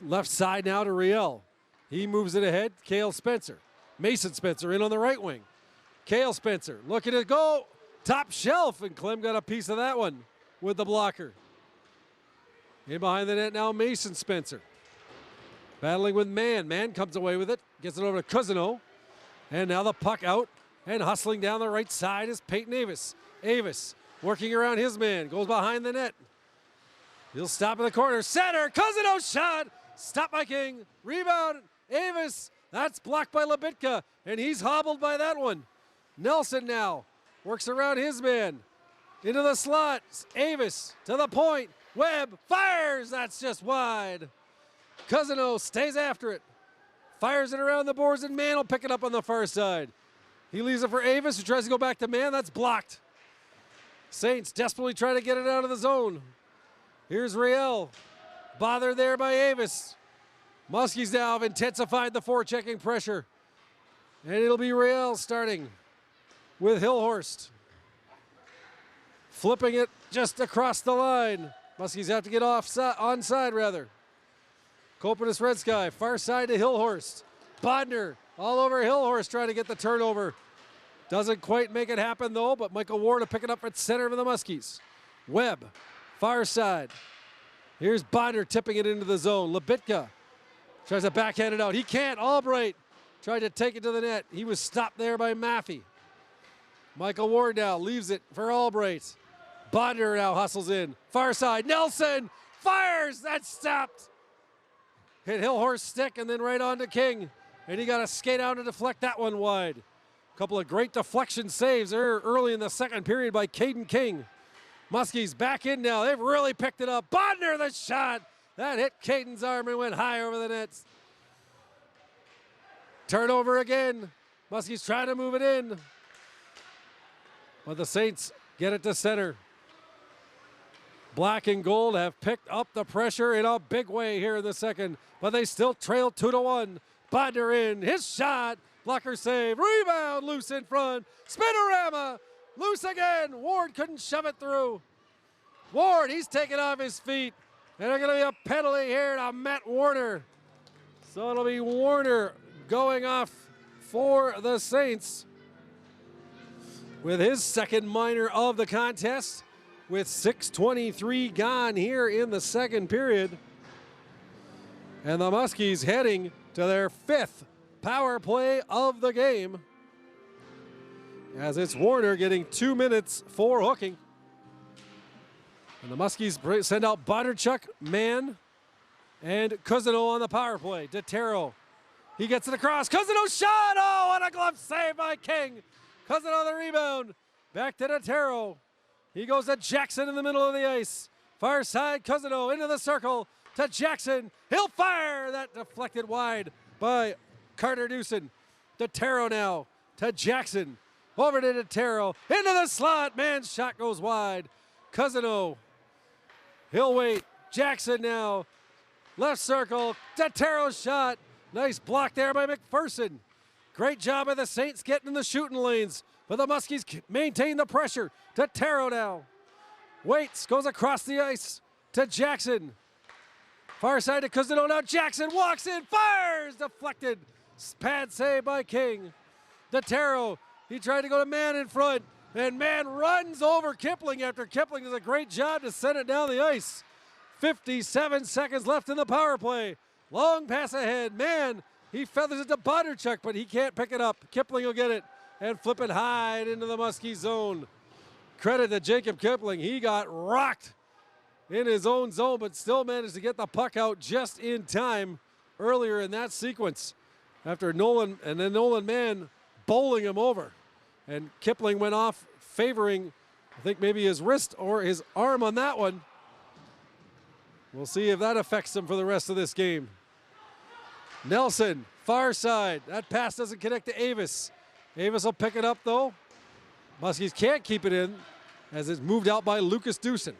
Left side now to Riel. He moves it ahead. Cale Spencer. Mason Spencer in on the right wing. Cale Spencer looking to go top shelf, and Clem got a piece of that one with the blocker. In behind the net now, Mason Spencer. Battling with Mann. Mann comes away with it. Gets it over to Cousineau. And now the puck out And hustling down the right side is Peyton Avis. Avis working around his man, goes behind the net. He'll stop in the corner. Center, Cousino shot. Stop by King. Rebound, Avis. That's blocked by Lebitka, and he's hobbled by that one. Nelson now works around his man. Into the slot. Avis to the point. Webb fires. That's just wide. Cousino stays after it. Fires it around the boards, and Mann will pick it up on the far side. He leaves it for Avis, who tries to go back to Mann. That's blocked. Saints desperately try to get it out of the zone. Here's Riel. Bothered there by Avis. Muskies now have intensified the forechecking pressure. And it'll be Riel starting with Hillhorst. Flipping it just across the line. Muskies have to get onside rather. Copenhagen Red Sky, far side to Hillhorst. Bodner all over Hillhorst trying to get the turnover. Doesn't quite make it happen though, but Michael Ward will pick it up at center for the Muskies. Webb, far side. Here's Bodner tipping it into the zone. Lebitka tries to backhand it out. He can't. Albright tried to take it to the net. He was stopped there by Maffey. Michael Ward now leaves it for Albright. Bodner now hustles in. Far side. Nelson fires. That's stopped. Hit Hillhorst's stick and then right on to King. And he got to skate out and deflect that one wide. A couple of great deflection saves there early in the second period by Caden King. Muskies back in now. They've really picked it up. Bodner the shot. That hit Caden's arm and went high over the nets. Turnover again. Muskies trying to move it in. But the Saints get it to center. Black and gold have picked up the pressure in a big way here in the second, but they still trail 2-1. Bodner in, his shot, blocker save, rebound, loose in front, spinorama, loose again. Ward couldn't shove it through. Ward, he's taken off his feet, and there's going to be a penalty here to Matt Warner. So it'll be Warner going off for the Saints with his second minor of the contest. With 6:23 gone here in the second period. And the Muskies heading to their fifth power play of the game. As it's Warner getting 2 minutes for hooking. And the Muskies send out Bondarchuk, Mann, and Cousino on the power play. DeTero, he gets it across. Cousino shot! Oh, what a glove save by King. Cousino the rebound. Back to DeTero. He goes to Jackson in the middle of the ice. Far side, Cousino into the circle to Jackson. He'll fire. That deflected wide by Carter Dewson. DeTero now to Jackson. Over to DeTero. Into the slot. Man's shot goes wide. Cousino. He'll wait. Jackson now. Left circle. DeTero's shot. Nice block there by McPherson. Great job by the Saints getting in the shooting lanes. But the Muskies maintain the pressure. DeTero now. Waits, goes across the ice to Jackson. Far side to Cousino. Now Jackson walks in, fires, deflected. Pad save by King. DeTero, he tried to go to Mann in front, and Mann runs over Kipling after Kipling does a great job to send it down the ice. 57 seconds left in the power play. Long pass ahead. Mann, he feathers it to Bondarchuk, but he can't pick it up. Kipling will get it and flip it high into the Muskie zone. Credit to Jacob Kipling. He got rocked in his own zone, but still managed to get the puck out just in time earlier in that sequence after Nolan Mann bowling him over. And Kipling went off favoring, I think maybe his wrist or his arm on that one. We'll see if that affects him for the rest of this game. Nelson, far side. That pass doesn't connect to Avis. Avis will pick it up though. Muskies can't keep it in as it's moved out by Lucas Dewson.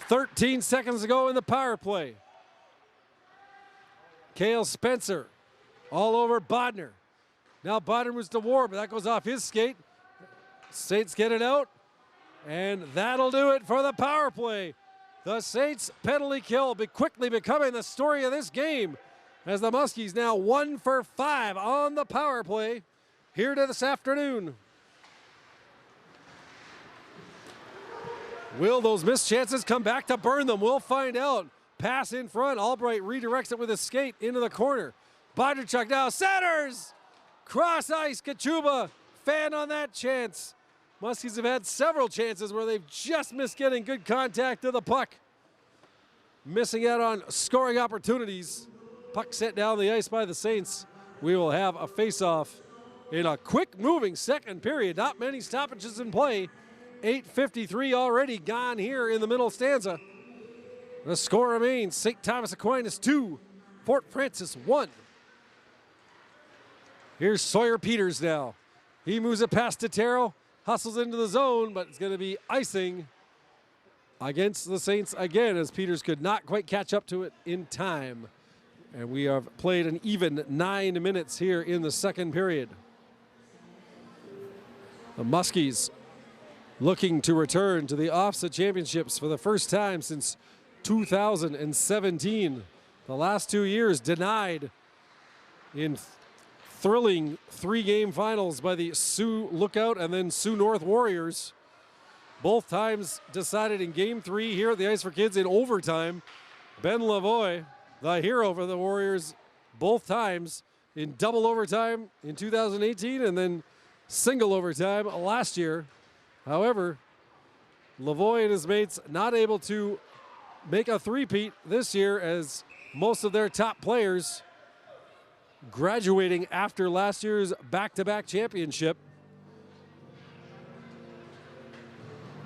13 seconds to go in the power play. Cale Spencer all over Bodner. Now Bodner moves to Ward, but that goes off his skate. Saints get it out, and that'll do it for the power play. The Saints penalty kill quickly becoming the story of this game as the Muskies now 1 for 5 on the power play here to this afternoon. Will those missed chances come back to burn them? We'll find out. Pass in front. Albright redirects it with a skate into the corner. Bondarchuk now centers. Cross ice. Kachuba fan on that chance. Muskies have had several chances where they've just missed getting good contact to the puck. Missing out on scoring opportunities. Puck set down the ice by the Saints. We will have a face-off in a quick-moving second period. Not many stoppages in play. 8:53 already gone here in the middle stanza. The score remains St. Thomas Aquinas 2, Fort Francis 1. Here's Sawyer Peters now. He moves it past Totero, hustles into the zone, but it's going to be icing against the Saints again, as Peters could not quite catch up to it in time. And we have played an even 9 minutes here in the second period. The Muskies looking to return to the OFSA championships for the first time since 2017. The last 2 years denied in thrilling 3-game finals by the Sioux Lookout and then Sioux North Warriors. Both times decided in Game 3 here at the Ice for Kids in overtime. Ben Lavoie, the hero for the Warriors, both times in double overtime in 2018 and then single overtime last year. However, Lavoie and his mates not able to make a three-peat this year, as most of their top players graduating after last year's back-to-back championship.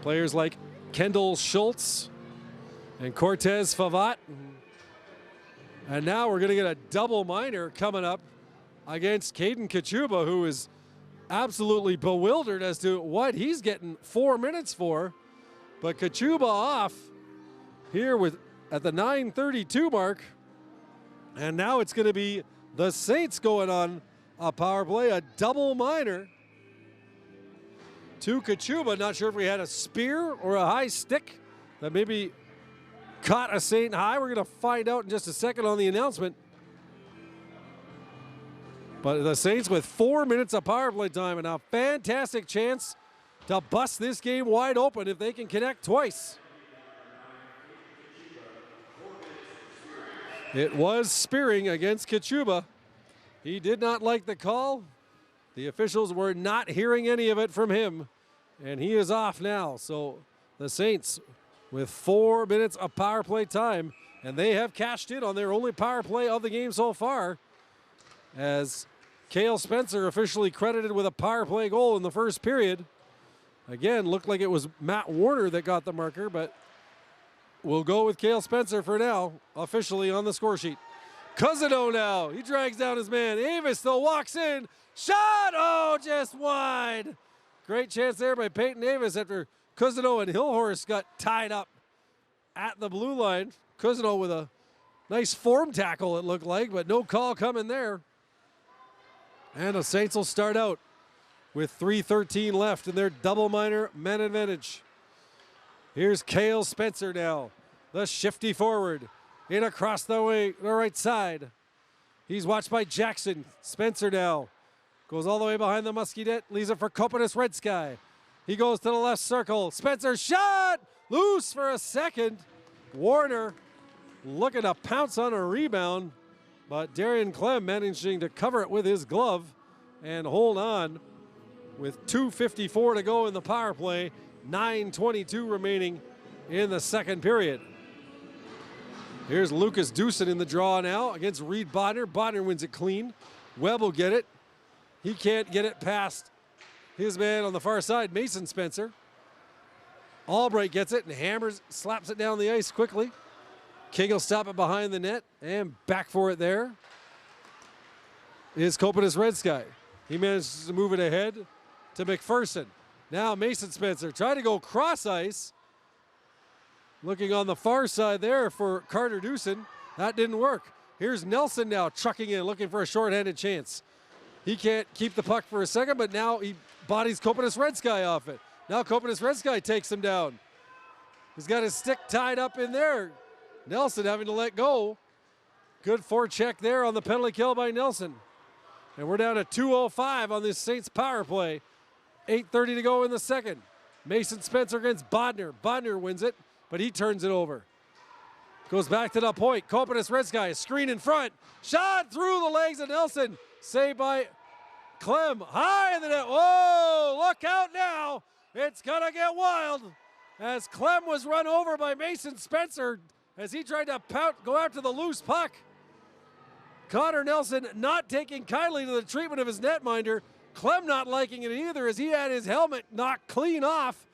Players like Kendall Schultz and Cortez Favat. And now we're going to get a double minor coming up against Caden Kachuba, who is absolutely bewildered as to what he's getting 4 minutes for. But Kachuba off here at the 9:32 mark. And now it's going to be the Saints going on a power play, a double minor to Kachuba. Not sure if we had a spear or a high stick that maybe caught a Saint high. We're going to find out in just a second on the announcement. But the Saints with 4 minutes of power play time, and a fantastic chance to bust this game wide open if they can connect twice. It was spearing against Kachuba. He did not like the call. The officials were not hearing any of it from him, and he is off now. So the Saints with 4 minutes of power play time, and they have cashed in on their only power play of the game so far, as Cale Spencer officially credited with a power play goal in the first period. Again, looked like it was Matt Warner that got the marker, but we'll go with Cale Spencer for now, officially on the score sheet. Cousino now, he drags down his man. Avis though walks in, shot, oh, just wide. Great chance there by Peyton Avis after Cousino and Hillhorse got tied up at the blue line. Cousino with a nice form tackle, it looked like, but no call coming there. And the Saints will start out with 3:13 left in their double minor men advantage. Here's Cale Spencer now, the shifty forward, in across the right side. He's watched by Jackson. Spencer now goes all the way behind the Muskie net, leaves it for Copenhagen Red Sky. He goes to the left circle. Spencer shot, loose for a second. Warner looking to pounce on a rebound, but Darian Clem managing to cover it with his glove and hold on with 2:54 to go in the power play. 9:22 remaining in the second period. Here's Lucas Dewson in the draw now against Reed Bodner. Bodner wins it clean. Webb will get it. He can't get it past his man on the far side, Mason Spencer. Albright gets it and hammers, slaps it down the ice quickly. King will stop it behind the net, and back for it there is Copenhagen Red Sky. He manages to move it ahead to McPherson. Now Mason Spencer trying to go cross ice. Looking on the far side there for Carter Dewson. That didn't work. Here's Nelson now trucking in, looking for a shorthanded chance. He can't keep the puck for a second, but now he bodies Copenhagen Red Sky off it. Now Copenhagen Red Sky takes him down. He's got his stick tied up in there. Nelson having to let go. Good forecheck there on the penalty kill by Nelson. And we're down to 2:05 on this Saints power play. 8:30 to go in the second. Mason Spencer against Bodner. Bodner wins it, but he turns it over. Goes back to the point. Copenhagen Red Sky, screen in front. Shot through the legs of Nelson. Saved by Clem high in the net. Whoa, look out now. It's going to get wild as Clem was run over by Mason Spencer as he tried to go after the loose puck. Connor Nelson not taking kindly to the treatment of his netminder. Clem not liking it either as he had his helmet knocked clean off.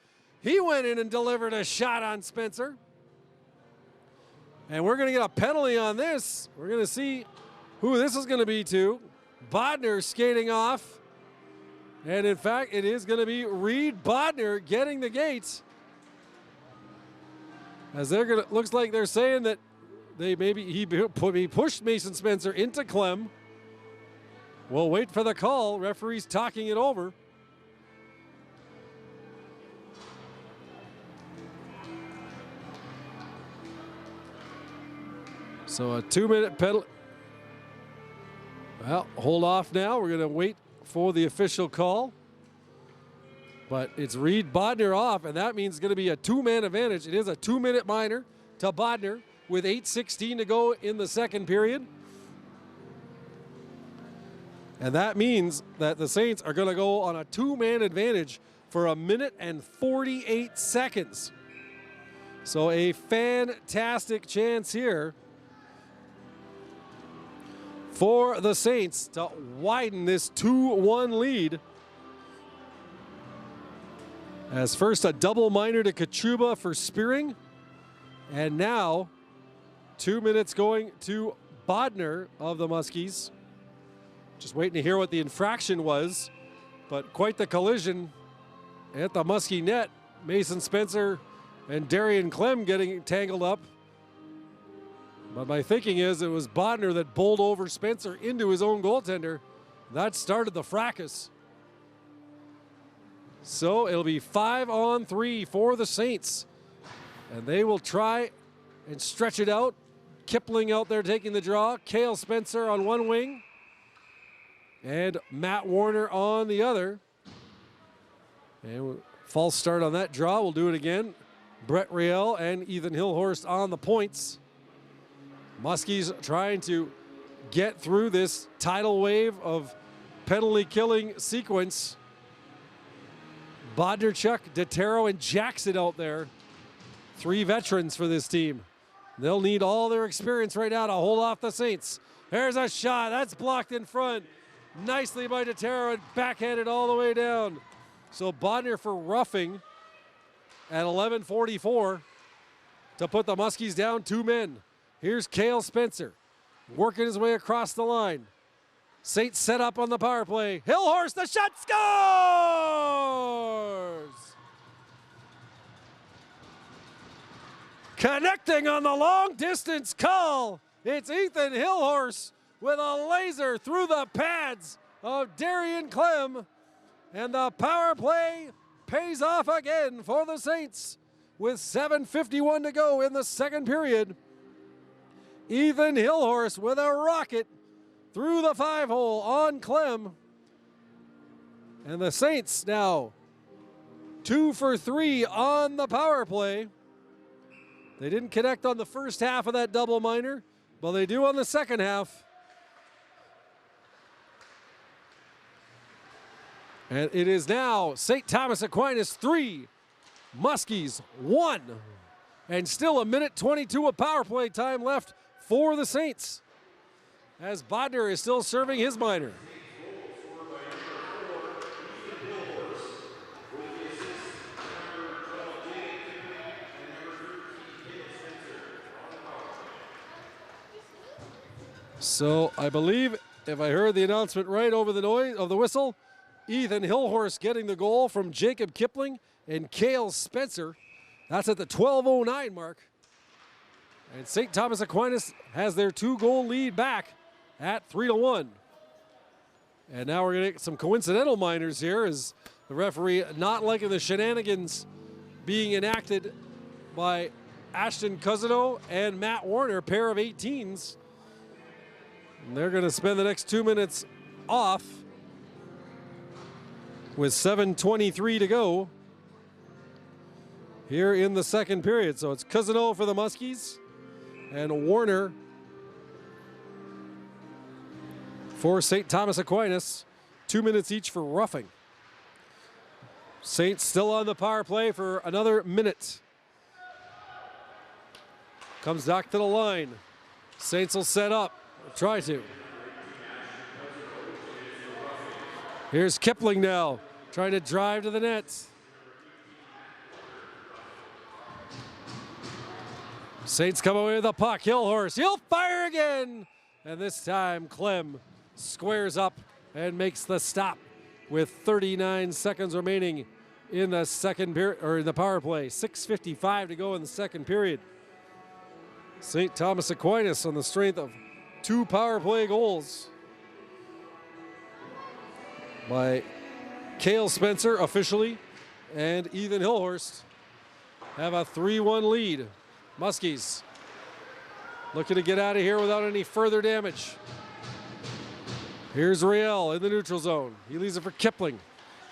He went in and delivered a shot on Spencer. And we're going to get a penalty on this. We're going to see who this is going to be to. Bodner skating off. And in fact, it is going to be Reed Bodner getting the gates. As they're going to, looks like they're saying that he pushed Mason Spencer into Clem. We'll wait for the call. Referee's talking it over. So a 2-minute penalty. Well, hold off now. We're going to wait for the official call. But it's Reed Bodner off, and that means it's going to be a 2-man advantage. It is a 2-minute minor to Bodner with 8:16 to go in the second period. And that means that the Saints are going to go on a 2-man advantage for 1 minute and 48 seconds. So a fantastic chance here for the Saints to widen this 2-1 lead. As first a double minor to Kachuba for spearing. And now 2 minutes going to Bodner of the Muskies. Just waiting to hear what the infraction was. But quite the collision at the Muskie net. Mason Spencer and Darian Clem getting tangled up. But my thinking is it was Bodner that bowled over Spencer into his own goaltender. That started the fracas. So it'll be 5-on-3 for the Saints. And they will try and stretch it out. Kipling out there taking the draw. Cale Spencer on one wing. And Matt Warner on the other. And false start on that draw. We'll do it again. Brett Riel and Ethan Hillhorst on the points. Muskies trying to get through this tidal wave of penalty killing sequence. Bondarchuk, Deterro, and Jackson out there. 3 veterans for this team. They'll need all their experience right now to hold off the Saints. There's a shot. That's blocked in front. Nicely by Deterro and backhanded all the way down. So Bodner for roughing at 11:44 to put the Muskies down 2 men. Here's Cale Spencer working his way across the line. Saints set up on the power play. Hillhorst, the shot, scores! Connecting on the long distance call. It's Ethan Hillhorst with a laser through the pads of Darian Clem. And the power play pays off again for the Saints with 7:51 to go in the second period. Ethan Hillhorst with a rocket through the 5-hole on Clem. And the Saints now 2 for 3 on the power play. They didn't connect on the first half of that double minor, but they do on the second half. And it is now St. Thomas Aquinas 3, Muskies 1. And still 1:22 of power play time left for the Saints, as Bodner is still serving his minor. So I believe, if I heard the announcement right over the noise of the whistle, Ethan Hillhorst getting the goal from Jacob Kipling and Cale Spencer. That's at the 12:09 mark. And St. Thomas Aquinas has their 2-goal lead back at 3-1. And now we're going to get some coincidental minors here, as the referee not liking the shenanigans being enacted by Ashton Cousino and Matt Warner, pair of 18s. And they're going to spend the next 2 minutes off with 7:23 to go here in the second period. So it's Cousino for the Muskies and Warner for St. Thomas Aquinas. 2 minutes each for roughing. Saints still on the power play for another minute. Comes back to the line. Saints will set up, try to. Here's Kipling now, trying to drive to the net. Saints come away with the puck. Hillhorse, he'll fire again. And this time Clem squares up and makes the stop with 39 seconds remaining in the second period, or in the power play. 6:55 to go in the second period. St. Thomas Aquinas on the strength of 2 power play goals by Cale Spencer officially, and Ethan Hillhorst have a 3-1 lead. Muskies looking to get out of here without any further damage. Here's Riel in the neutral zone. He leaves it for Kipling.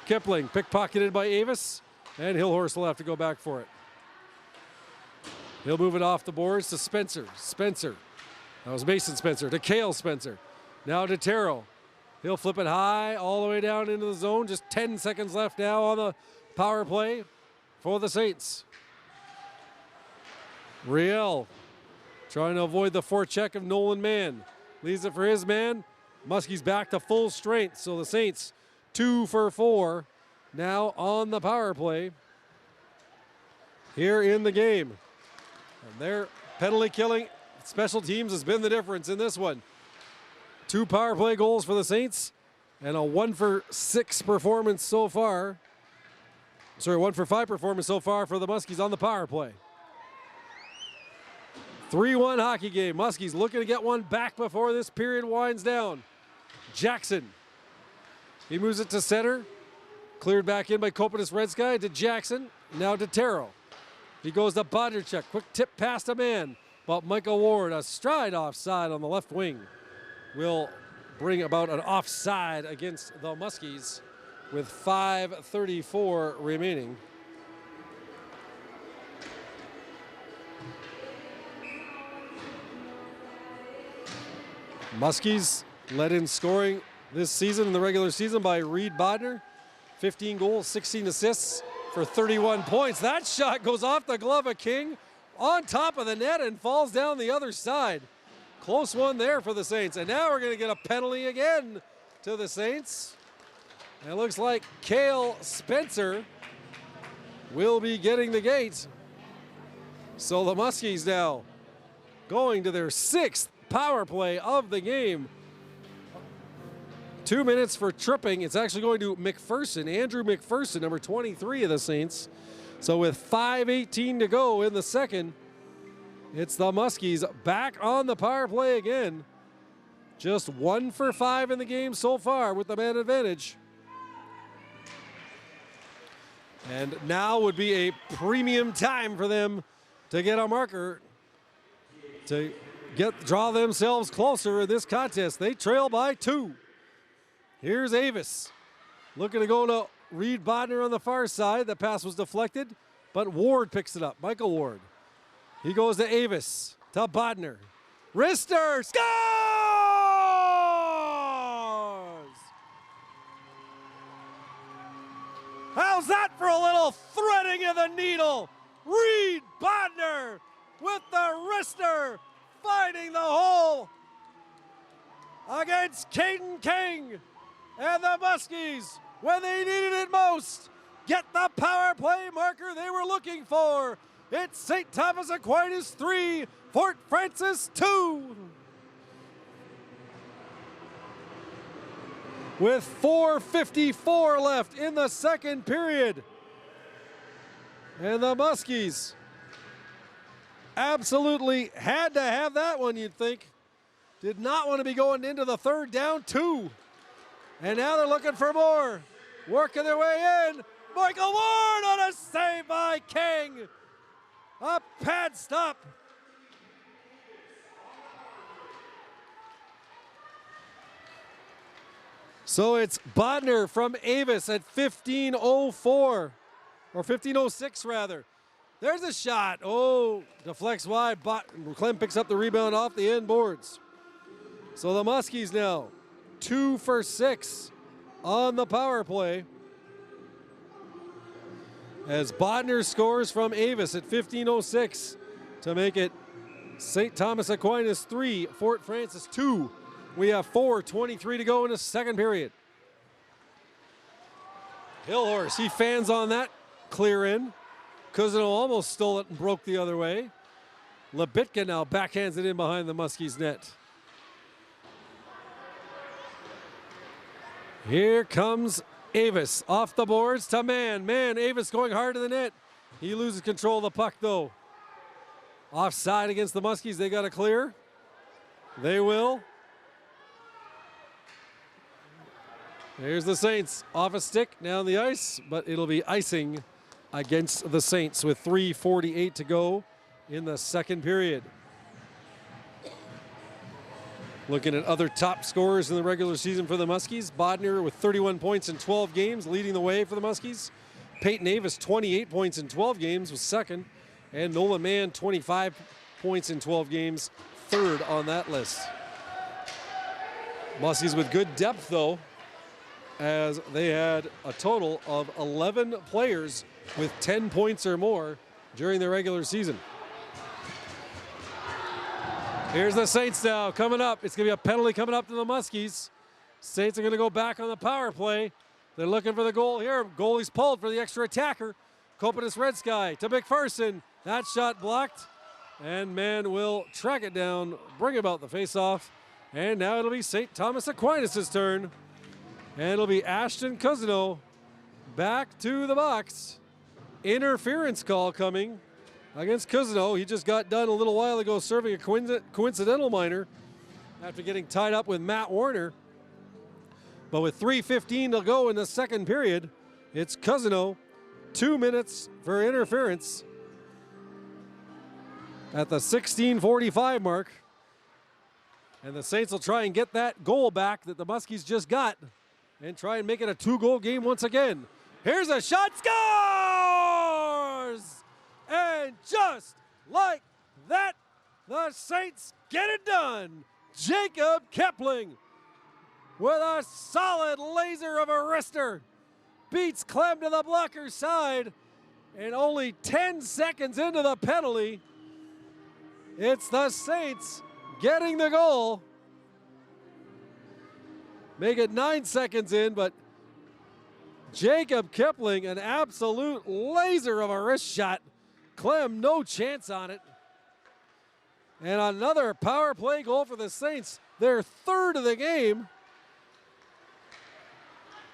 Kipling pickpocketed by Avis, and Hillhorst will have to go back for it. He'll move it off the boards to Spencer. Spencer. That was Mason Spencer to Cale Spencer. Now to Taro. He'll flip it high all the way down into the zone. Just 10 seconds left now on the power play for the Saints. Riel trying to avoid the forecheck of Nolan Mann. Leaves it for his man. Muskies back to full strength. So the Saints 2 for 4 now on the power play here in the game. And their penalty killing special teams has been the difference in this one. 2 power play goals for the Saints and a 1 for 6 performance so far. Sorry, 1 for 5 performance so far for the Muskies on the power play. 3-1 hockey game. Muskies looking to get one back before this period winds down. Jackson. He moves it to center. Cleared back in by Copenhagen Red Sky to Jackson. Now to Taro. He goes to Bodnerchuk. Quick tip past a man. But Michael Ward, a stride offside on the left wing, will bring about an offside against the Muskies with 5:34 remaining. Muskies led in scoring this season in the regular season by Reed Bodner. 15 goals, 16 assists for 31 points. That shot goes off the glove of King on top of the net and falls down the other side. Close one there for the Saints. And now we're going to get a penalty again to the Saints. And it looks like Cale Spencer will be getting the gate. So the Muskies now going to their 6th power play of the game. 2 minutes for tripping. It's actually going to McPherson, Andrew McPherson, number 23 of the Saints. So with 5:18 to go in the second, it's the Muskies back on the power play again. Just 1 for 5 in the game so far with the man advantage. And now would be a premium time for them to get a marker to draw themselves closer in this contest. They trail by 2. Here's Avis looking to go to Reed Bodner on the far side. The pass was deflected, but Ward picks it up. Michael Ward. He goes to Avis, to Bodner. Wrister scores! How's that for a little threading of the needle? Reed Bodner with the wrister, finding the hole against Caden King. And the Muskies, when they needed it most, get the power play marker they were looking for. It's St. Thomas Aquinas 3, Fort Francis 2. With 4:54 left in the second period. And the Muskies absolutely had to have that one, you'd think. Did not want to be going into the third, down 2. And now they're looking for more. Working their way in. Michael Ward on a save by King. A pad stop. So it's Bodner from Avis at 15:04, or 15:06 rather. There's a shot. Oh, deflects wide. Clem picks up the rebound off the end boards. So the Muskies now 2 for 6 on the power play. As Bodner scores from Avis at 15:06 to make it St. Thomas Aquinas 3, Fort Francis 2. We have 4:23 to go in the second period. Hillhorse, he fans on that clear in. Cousineau almost stole it and broke the other way. Lebitka now backhands it in behind the Muskies net. Here comes Avis off the boards to Man. Avis going hard to the net. He loses control of the puck though. Offside against the Muskies. They got to clear. They will. Here's the Saints off a stick down the ice, but it'll be icing against the Saints with 3:48 to go in the second period. Looking at other top scorers in the regular season for the Muskies. Bodner with 31 points in 12 games, leading the way for the Muskies. Peyton Avis, 28 points in 12 games, was second. And Nolan Mann, 25 points in 12 games, third on that list. Muskies with good depth, though, as they had a total of 11 players with 10 points or more during the regular season. Here's the Saints now coming up. It's going to be a penalty coming up to the Muskies. Saints are going to go back on the power play. They're looking for the goal here. Goalie's pulled for the extra attacker. Copenhagen Red Sky to McPherson. That shot blocked. And Mann will track it down, bring about the faceoff. And now it'll be St. Thomas Aquinas' turn. And it'll be Ashton Cousineau back to the box. Interference call coming against Cousineau. He just got done a little while ago serving a coincidental minor after getting tied up with Matt Warner. But with 3:15 to go in the second period, it's Cousineau, 2 minutes for interference at the 16:45 mark. And the Saints will try and get that goal back that the Muskies just got and try and make it a 2-goal game once again. Here's a shot, scores! And just like that, the Saints get it done. Jacob Kepling with a solid laser of a wrister beats Clem to the blocker side, and only 10 seconds into the penalty, it's the Saints getting the goal. Make it 9 seconds in, but Jacob Kepling, an absolute laser of a wrist shot. Clem, no chance on it. And another power play goal for the Saints, their third of the game.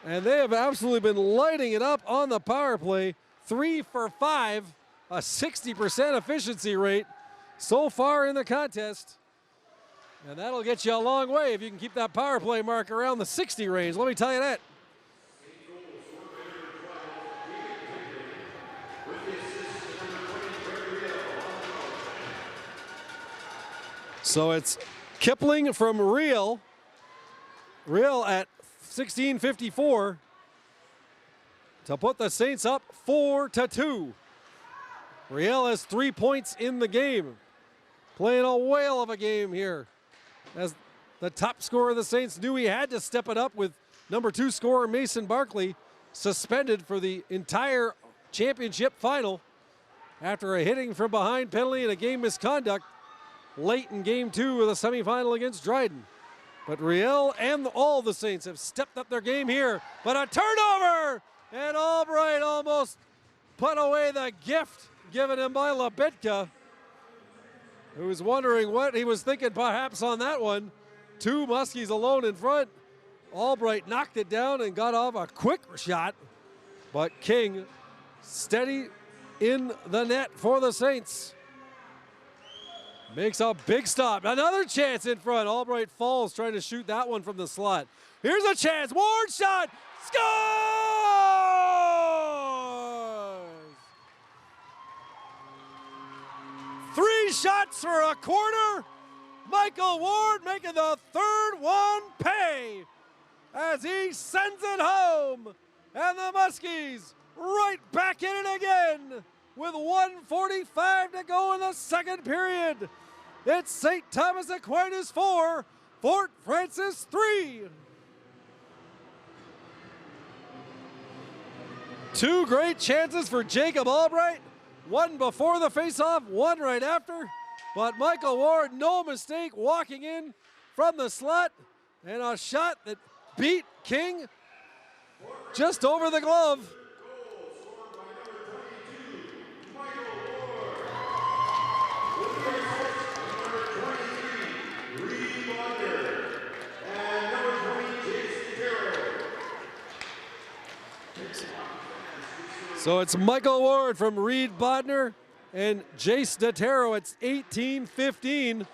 And they have absolutely been lighting it up on the power play. 3 for 5, a 60% efficiency rate so far in the contest. And that'll get you a long way if you can keep that power play mark around the 60 range. Let me tell you that. So it's Kipling from Real. Real at 16:54 to put the Saints up 4-2. Real has 3 points in the game. Playing a whale of a game here. As the top scorer of the Saints knew he had to step it up with number 2 scorer Mason Barkley suspended for the entire championship final after a hitting from behind penalty and a game misconduct late in game 2 of the semifinal against Dryden. But Riel and all the Saints have stepped up their game here. But a turnover! And Albright almost put away the gift given him by Lebitka, who was wondering what he was thinking perhaps on that one. 2 Muskies alone in front. Albright knocked it down and got off a quick shot. But King steady in the net for the Saints. Makes a big stop. Another chance in front. Albright falls trying to shoot that one from the slot. Here's a chance. Ward shot. Scores! 3 shots for a quarter. Michael Ward making the third one pay as he sends it home. And the Muskies right back in it again with 1:45 to go in the second period. It's St. Thomas Aquinas 4, Fort Francis 3. Two great chances for Jacob Albright. One before the faceoff, one right after. But Michael Ward, no mistake, walking in from the slot. And a shot that beat King just over the glove. So it's Michael Ward from Reed Bodner and Jace Datero. It's 18-15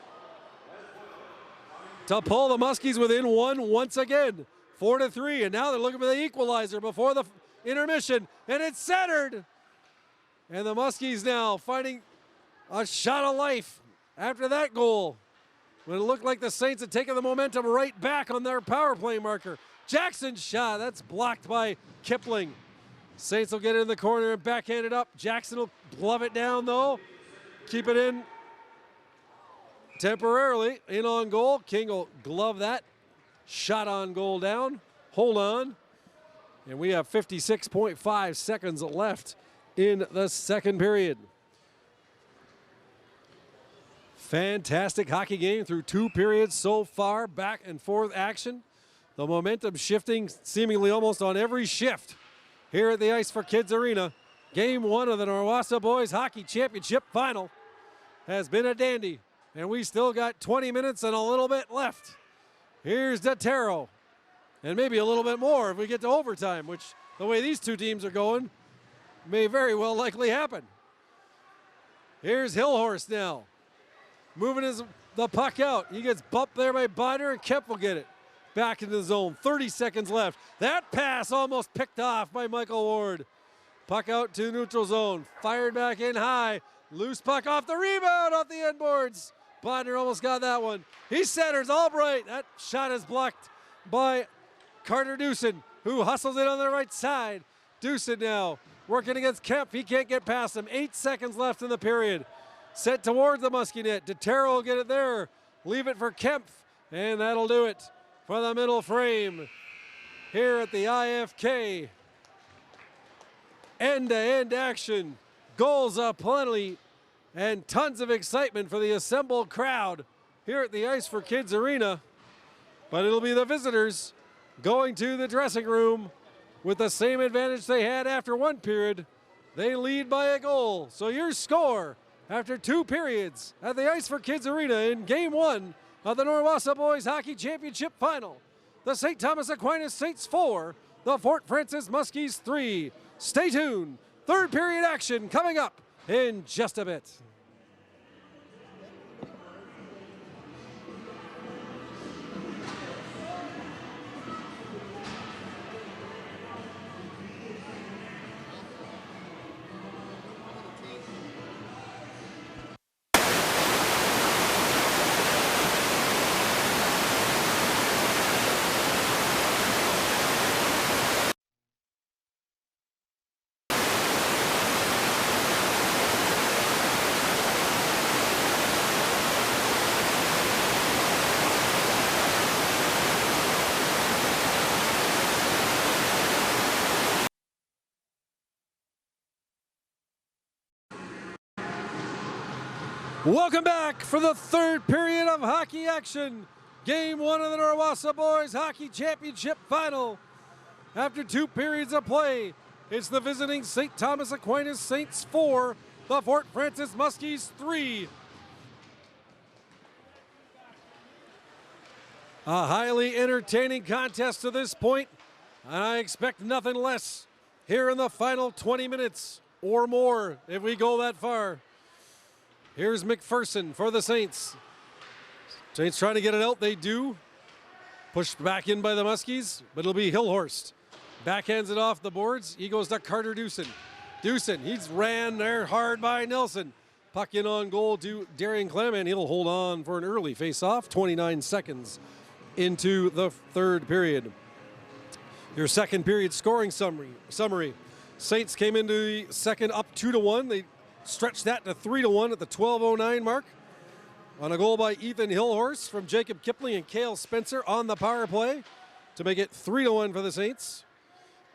to pull the Muskies within one once again. 4-3, and now they're looking for the equalizer before the intermission, and it's centered. And the Muskies now finding a shot of life after that goal, when it looked like the Saints had taken the momentum right back on their power play marker. Jackson's shot, that's blocked by Kipling. Saints will get it in the corner and backhand it up. Jackson will glove it down though. Keep it in temporarily. In on goal. King will glove that. Shot on goal down. Hold on. And we have 56.5 seconds left in the second period. Fantastic hockey game through two periods so far. Back and forth action. The momentum shifting seemingly almost on every shift here at the Ice for Kids Arena. Game one of the NORWOSSA Boys Hockey Championship Final has been a dandy, and we still got 20 minutes and a little bit left. Here's Datero, and maybe a little bit more if we get to overtime, which the way these two teams are going may very well likely happen. Here's Hillhorst now, moving the puck out. He gets bumped there by Bodner, and Kemp will get it. Back into the zone, 30 seconds left. That pass almost picked off by Michael Ward. Puck out to neutral zone, fired back in high. Loose puck off the rebound, off the end boards. Bodner almost got that one. He centers Albright. That shot is blocked by Carter Dewson, who hustles it on the right side. Dewson now working against Kemp. He can't get past him. 8 seconds left in the period. Set towards the Muskie net. Datero will get it there. Leave it for Kemp, and that'll do it for the middle frame here at the IFK. End-to-end action, goals aplenty, and tons of excitement for the assembled crowd here at the Ice for Kids Arena. But it'll be the visitors going to the dressing room with the same advantage they had after one period. They lead by a goal. So your score after two periods at the Ice for Kids Arena in game one of the NORWOSSA Boys Hockey Championship Final. The St. Thomas Aquinas Saints 4, the Fort Francis Muskies 3. Stay tuned. Third period action coming up in just a bit. Welcome back for the third period of hockey action. Game one of the NORWOSSA Boys Hockey Championship Final. After two periods of play, it's the visiting St. Thomas Aquinas Saints 4, the Fort Francis Muskies 3. A highly entertaining contest to this point, and I expect nothing less here in the final 20 minutes or more if we go that far. Here's McPherson for the Saints. Saints trying to get it out, they do. Pushed back in by the Muskies, but it'll be Hillhorst. Backhands it off the boards, he goes to Carter Dewson. Dewson, he's ran there hard by Nelson. Puck in on goal to Darian Clem, and he'll hold on for an early face-off, 29 seconds into the third period. Your second period scoring summary. Saints came into the second up 2-1. They stretched that to 3-1 at the 12:09 mark on a goal by Ethan Hillhorst from Jacob Kipling and Cale Spencer on the power play to make it 3-1 for the Saints.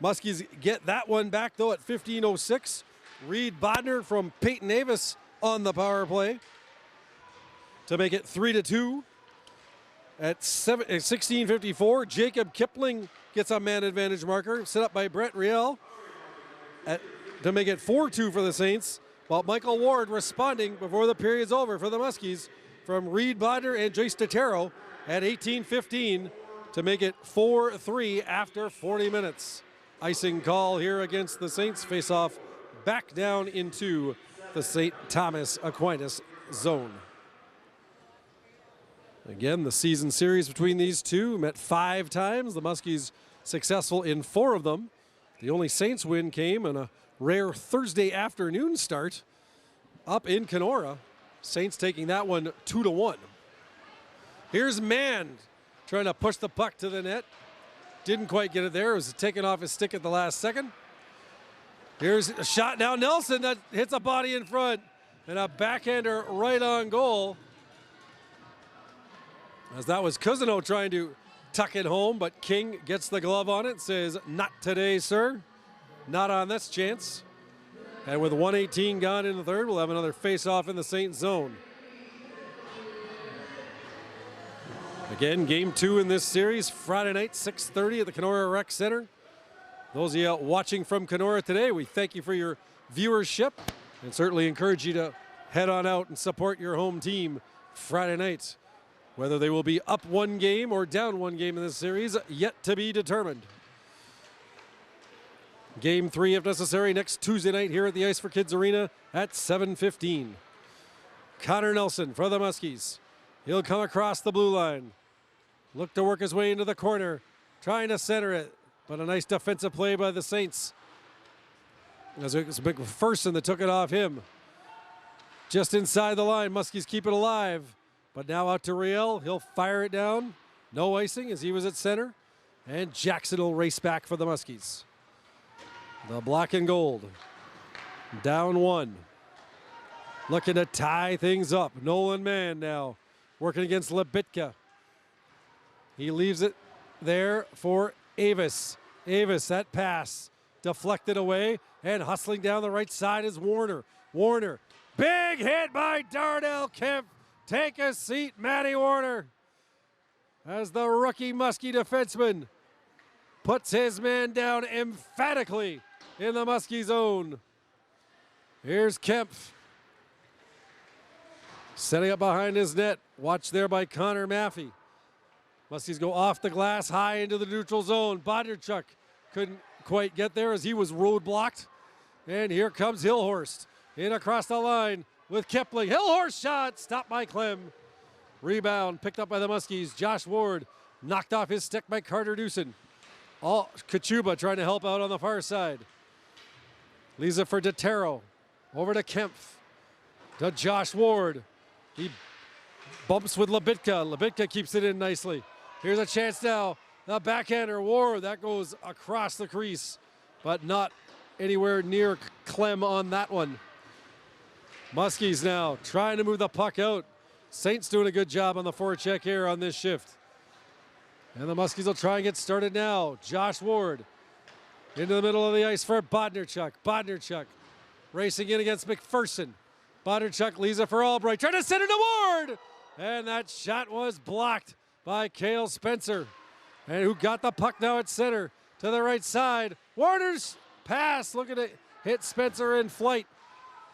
Muskies get that one back, though, at 15:06. Reed Bodner from Peyton Avis on the power play to make it 3-2. At 16:54, Jacob Kipling gets a man advantage marker set up by Brett Riel to make it 4-2 for the Saints, while Michael Ward responding before the period's over for the Muskies from Reed Bodner and Jace Totero at 18:15 to make it 4-3 after 40 minutes. Icing call here against the Saints. Face off back down into the St. Thomas Aquinas zone. Again, the season series between these two met 5 times. The Muskies successful in 4 of them. The only Saints win came in a rare Thursday afternoon start up in Kenora. Saints taking that one 2-1. Here's Mann trying to push the puck to the net. Didn't quite get it there. It was taken off his stick at the last second. Here's a shot now. Nelson that hits a body in front and a backhander right on goal. As that was Cousineau trying to tuck it home, but King gets the glove on it, says, "Not today, sir. Not on this chance." And with 1:18 gone in the third, we'll have another face-off in the Saints zone. Again, game 2 in this series, Friday night, 6:30 at the Kenora Rec Center. Those of you watching from Kenora today, we thank you for your viewership and certainly encourage you to head on out and support your home team Friday night. Whether they will be up 1 game or down 1 game in this series, yet to be determined. Game 3, if necessary, next Tuesday night here at the Ice for Kids Arena at 7:15. Connor Nelson for the Muskies. He'll come across the blue line. Look to work his way into the corner, trying to center it, but a nice defensive play by the Saints. As it was McPherson that took it off him. Just inside the line, Muskies keep it alive, but now out to Riel. He'll fire it down. No icing as he was at center, and Jackson will race back for the Muskies. The black and gold, down 1. Looking to tie things up. Nolan Mann now working against Lebitka. He leaves it there for Avis. Avis, that pass deflected away, and hustling down the right side is Warner. Warner, big hit by Darnell Kemp. Take a seat, Matty Warner. As the rookie Muskie defenseman puts his man down emphatically in the Muskie zone. Here's Kemp. Setting up behind his net. Watched there by Connor Maffey. Muskies go off the glass, high into the neutral zone. Bondarchuk couldn't quite get there as he was roadblocked. And here comes Hillhorst in across the line with Kipling. Hillhorst shot, stopped by Clem. Rebound picked up by the Muskies. Josh Ward knocked off his stick by Carter Dewson. Kachuba trying to help out on the far side. Lisa for Totero. Over to Kemp. To Josh Ward. He bumps with Lebitka. Lebitka keeps it in nicely. Here's a chance now. The backhander, Ward, that goes across the crease, but not anywhere near Clem on that one. Muskies now trying to move the puck out. Saints doing a good job on the forecheck here on this shift. And the Muskies will try and get started now. Josh Ward into the middle of the ice for Bodnerchuk. Bodnerchuk racing in against McPherson. Bodnerchuk leaves it for Albright. Trying to send it to Ward. And that shot was blocked by Cale Spencer. And who got the puck now at center to the right side. Warner's pass looking to hit Spencer in flight.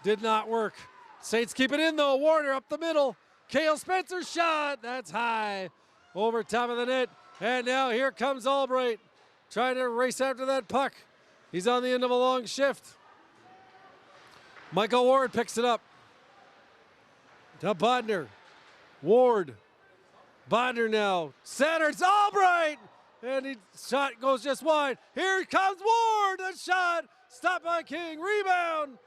Did not work. Saints keep it in though. Warner up the middle. Cale Spencer's shot. That's high over top of the net. And now here comes Albright trying to race after that puck. He's on the end of a long shift. Michael Ward picks it up. To Bodner. Ward. Bodner now. Centers Albright. And his shot goes just wide. Here comes Ward. The shot. Stopped by King. Rebound.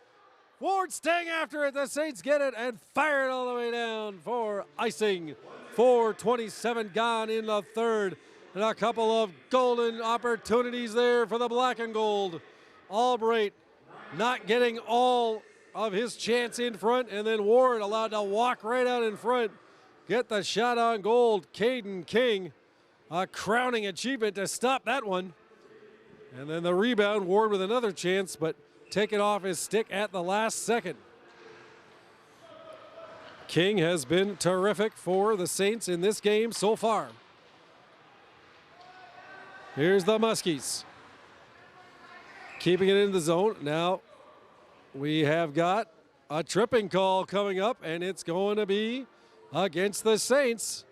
Ward staying after it. The Saints get it and fire it all the way down for icing. 4:27 gone in the third. And a couple of golden opportunities there for the black and gold. Albright not getting all of his chance in front, and then Ward allowed to walk right out in front. Get the shot on goal. Caden King, a crowning achievement to stop that one. And then the rebound, Ward with another chance, but taken off his stick at the last second. King has been terrific for the Saints in this game so far. Here's the Muskies. Keeping it in the zone. Now we have got a tripping call coming up, and it's going to be against the Saints.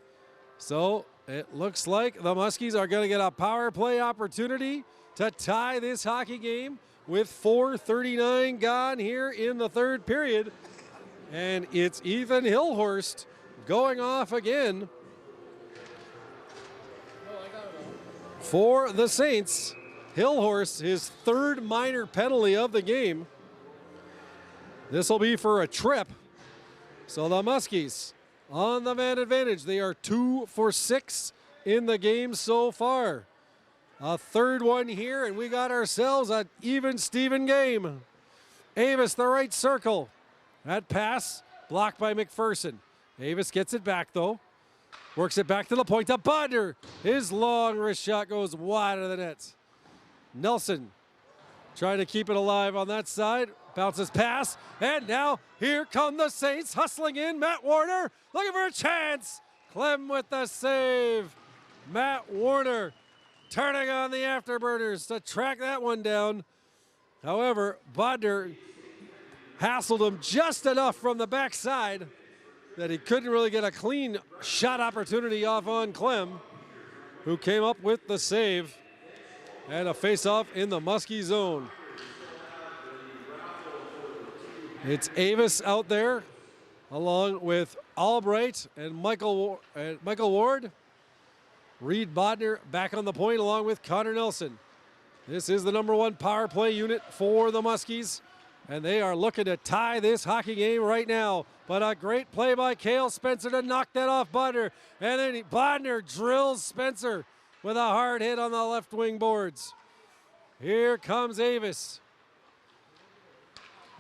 So it looks like the Muskies are going to get a power play opportunity to tie this hockey game with 4:39 gone here in the third period. And it's Ethan Hillhorst going off again for the Saints. Hillhorst, his third minor penalty of the game. This will be for a trip. So the Muskies on the man advantage. They are 2 for 6 in the game so far. A third one here, and we got ourselves an even Steven game. Avis, the right circle. That pass blocked by McPherson. Avis gets it back though. Works it back to the point to Bodner. His long wrist shot goes wide of the net. Nelson trying to keep it alive on that side. Bounces pass, and now here come the Saints hustling in. Matt Warner looking for a chance. Clem with the save. Matt Warner turning on the afterburners to track that one down. However, Bodner hassled him just enough from the backside that he couldn't really get a clean shot opportunity off on Clem, who came up with the save. And a face-off in the Muskie zone. It's Avis out there, along with Albright and Michael Ward. Reed Bodner back on the point, along with Connor Nelson. This is the #1 power play unit for the Muskies, and they are looking to tie this hockey game right now. But a great play by Cale Spencer to knock that off Bodner, and then Bodner drills Spencer with a hard hit on the left wing boards. Here comes Avis.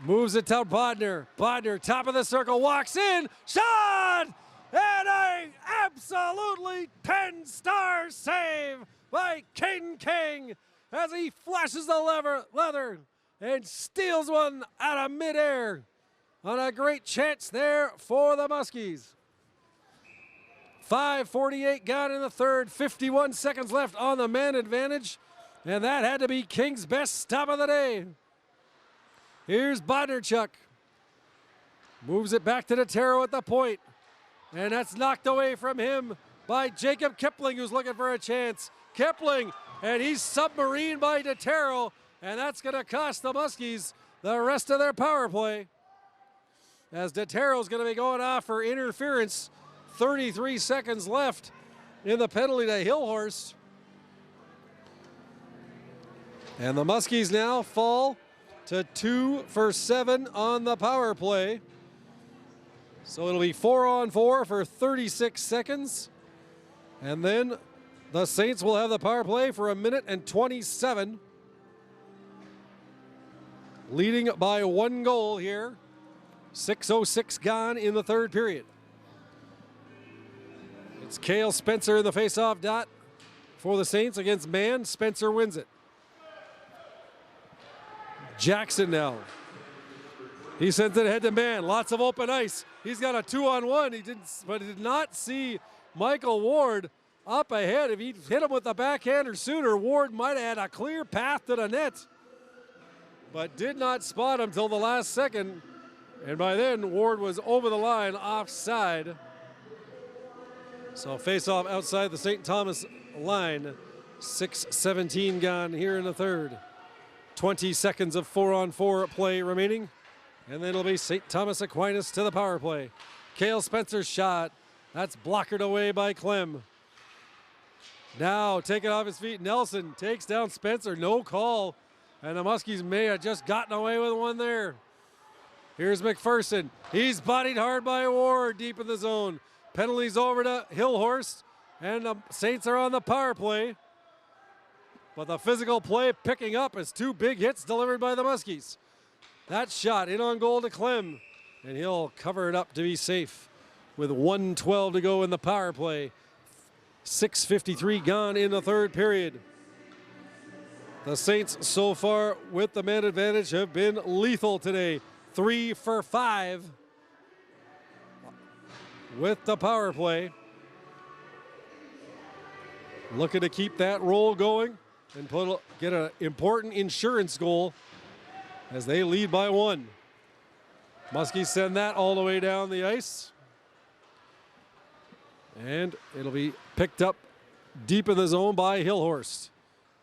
Moves it to Bodner. Bodner, top of the circle, walks in, shot! And a absolutely 10-star save by Caden King as he flashes the leather and steals one out of midair on a great chance there for the Muskies. 5:48 gone in the third, 51 seconds left on the man advantage, and that had to be King's best stop of the day. Here's Bodnerchuk. Moves it back to Detero at the point, and that's knocked away from him by Jacob Kipling, who's looking for a chance. Kipling, and he's submarined by Detero, and that's going to cost the Muskies the rest of their power play, as Detero's going to be going off for interference. 33 seconds left in the penalty to Hillhorst. And the Muskies now fall to 2 for 7 on the power play. So it'll be 4-on-4 for 36 seconds. And then the Saints will have the power play for 1 minute and 27. Leading by 1 goal here. 6:06 gone in the third period. It's Cale Spencer in the face-off dot for the Saints against Mann. Spencer wins it. Jackson now. He sends it ahead to Mann. Lots of open ice. He's got a 2-on-1. But he did not see Michael Ward up ahead. If he'd hit him with the backhander sooner, Ward might have had a clear path to the net, but did not spot him till the last second. And by then, Ward was over the line offside. So face-off outside the St. Thomas line. 6:17 gone here in the third. 20 seconds of 4-on-4 play remaining. And then it'll be St. Thomas Aquinas to the power play. Cale Spencer's shot. That's blockered away by Clem. Now taken off his feet. Nelson takes down Spencer. No call. And the Muskies may have just gotten away with one there. Here's McPherson. He's bodied hard by Ward deep in the zone. Penalties over to Hillhorst, and the Saints are on the power play. But the physical play picking up as 2 big hits delivered by the Muskies. That shot in on goal to Clem, and he'll cover it up to be safe with 1:12 to go in the power play. 6:53 gone in the third period. The Saints so far with the man advantage have been lethal today. 3 for 5 with the power play. Looking to keep that roll going and get an important insurance goal as they lead by 1. Muskies send that all the way down the ice. And it'll be picked up deep in the zone by Hillhorst.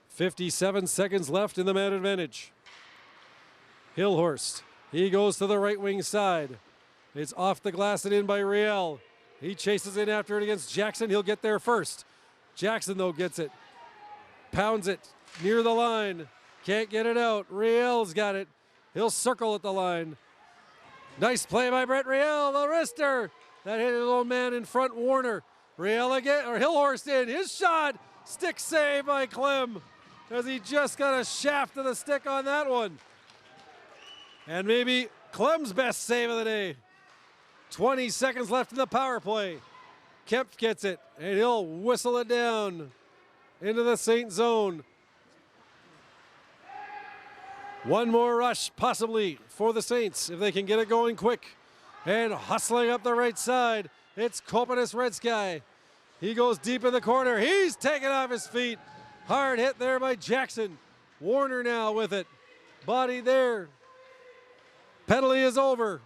57 seconds left in the man advantage. Hillhorst, he goes to the right wing side. It's off the glass and in by Riel. He chases in after it against Jackson. He'll get there first. Jackson, though, gets it. Pounds it near the line. Can't get it out. Riel's got it. He'll circle at the line. Nice play by Brett Riel, the wrister. That hit his old man in front, Warner. Riel again, or Hillhorst in. His shot. Stick save by Clem, as he just got a shaft of the stick on that one. And maybe Clem's best save of the day. 20 seconds left in the power play. Kemp gets it, and he'll whistle it down into the Saint zone. One more rush, possibly, for the Saints, if they can get it going quick. And hustling up the right side, it's Kopanis Red Sky. He goes deep in the corner. He's taken off his feet. Hard hit there by Jackson. Warner now with it. Body there. Penalty is over.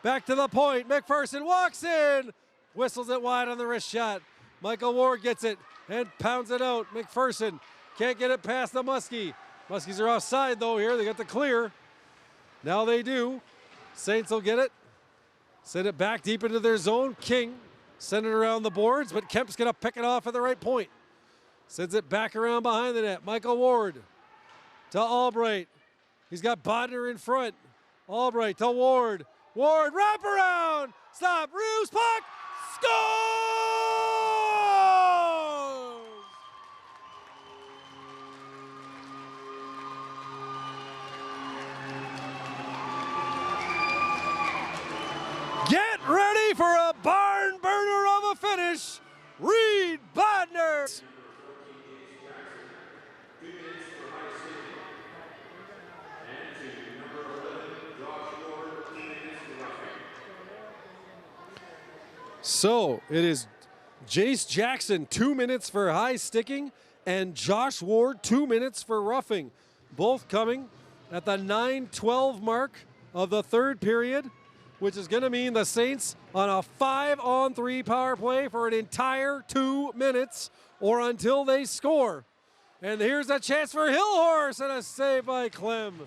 Back to the point. McPherson walks in. Whistles it wide on the wrist shot. Michael Ward gets it and pounds it out. McPherson can't get it past the Muskie. Muskies are offside though here. They got the clear. Now they do. Saints will get it. Send it back deep into their zone. King send it around the boards, but Kemp's going to pick it off at the right point. Sends it back around behind the net. Michael Ward to Albright. He's got Bodner in front. Albright to Ward. Ward, wrap around. Stop. Roos, puck. Scores! Get ready for a barn burner of a finish. Reed Bodner. So it is Jace Jackson 2 minutes for high sticking and Josh Ward 2 minutes for roughing. Both coming at the 9:12 mark of the third period, which is going to mean the Saints on a 5-on-3 power play for an entire 2 minutes or until they score. And here's a chance for Hillhorst and a save by Clem.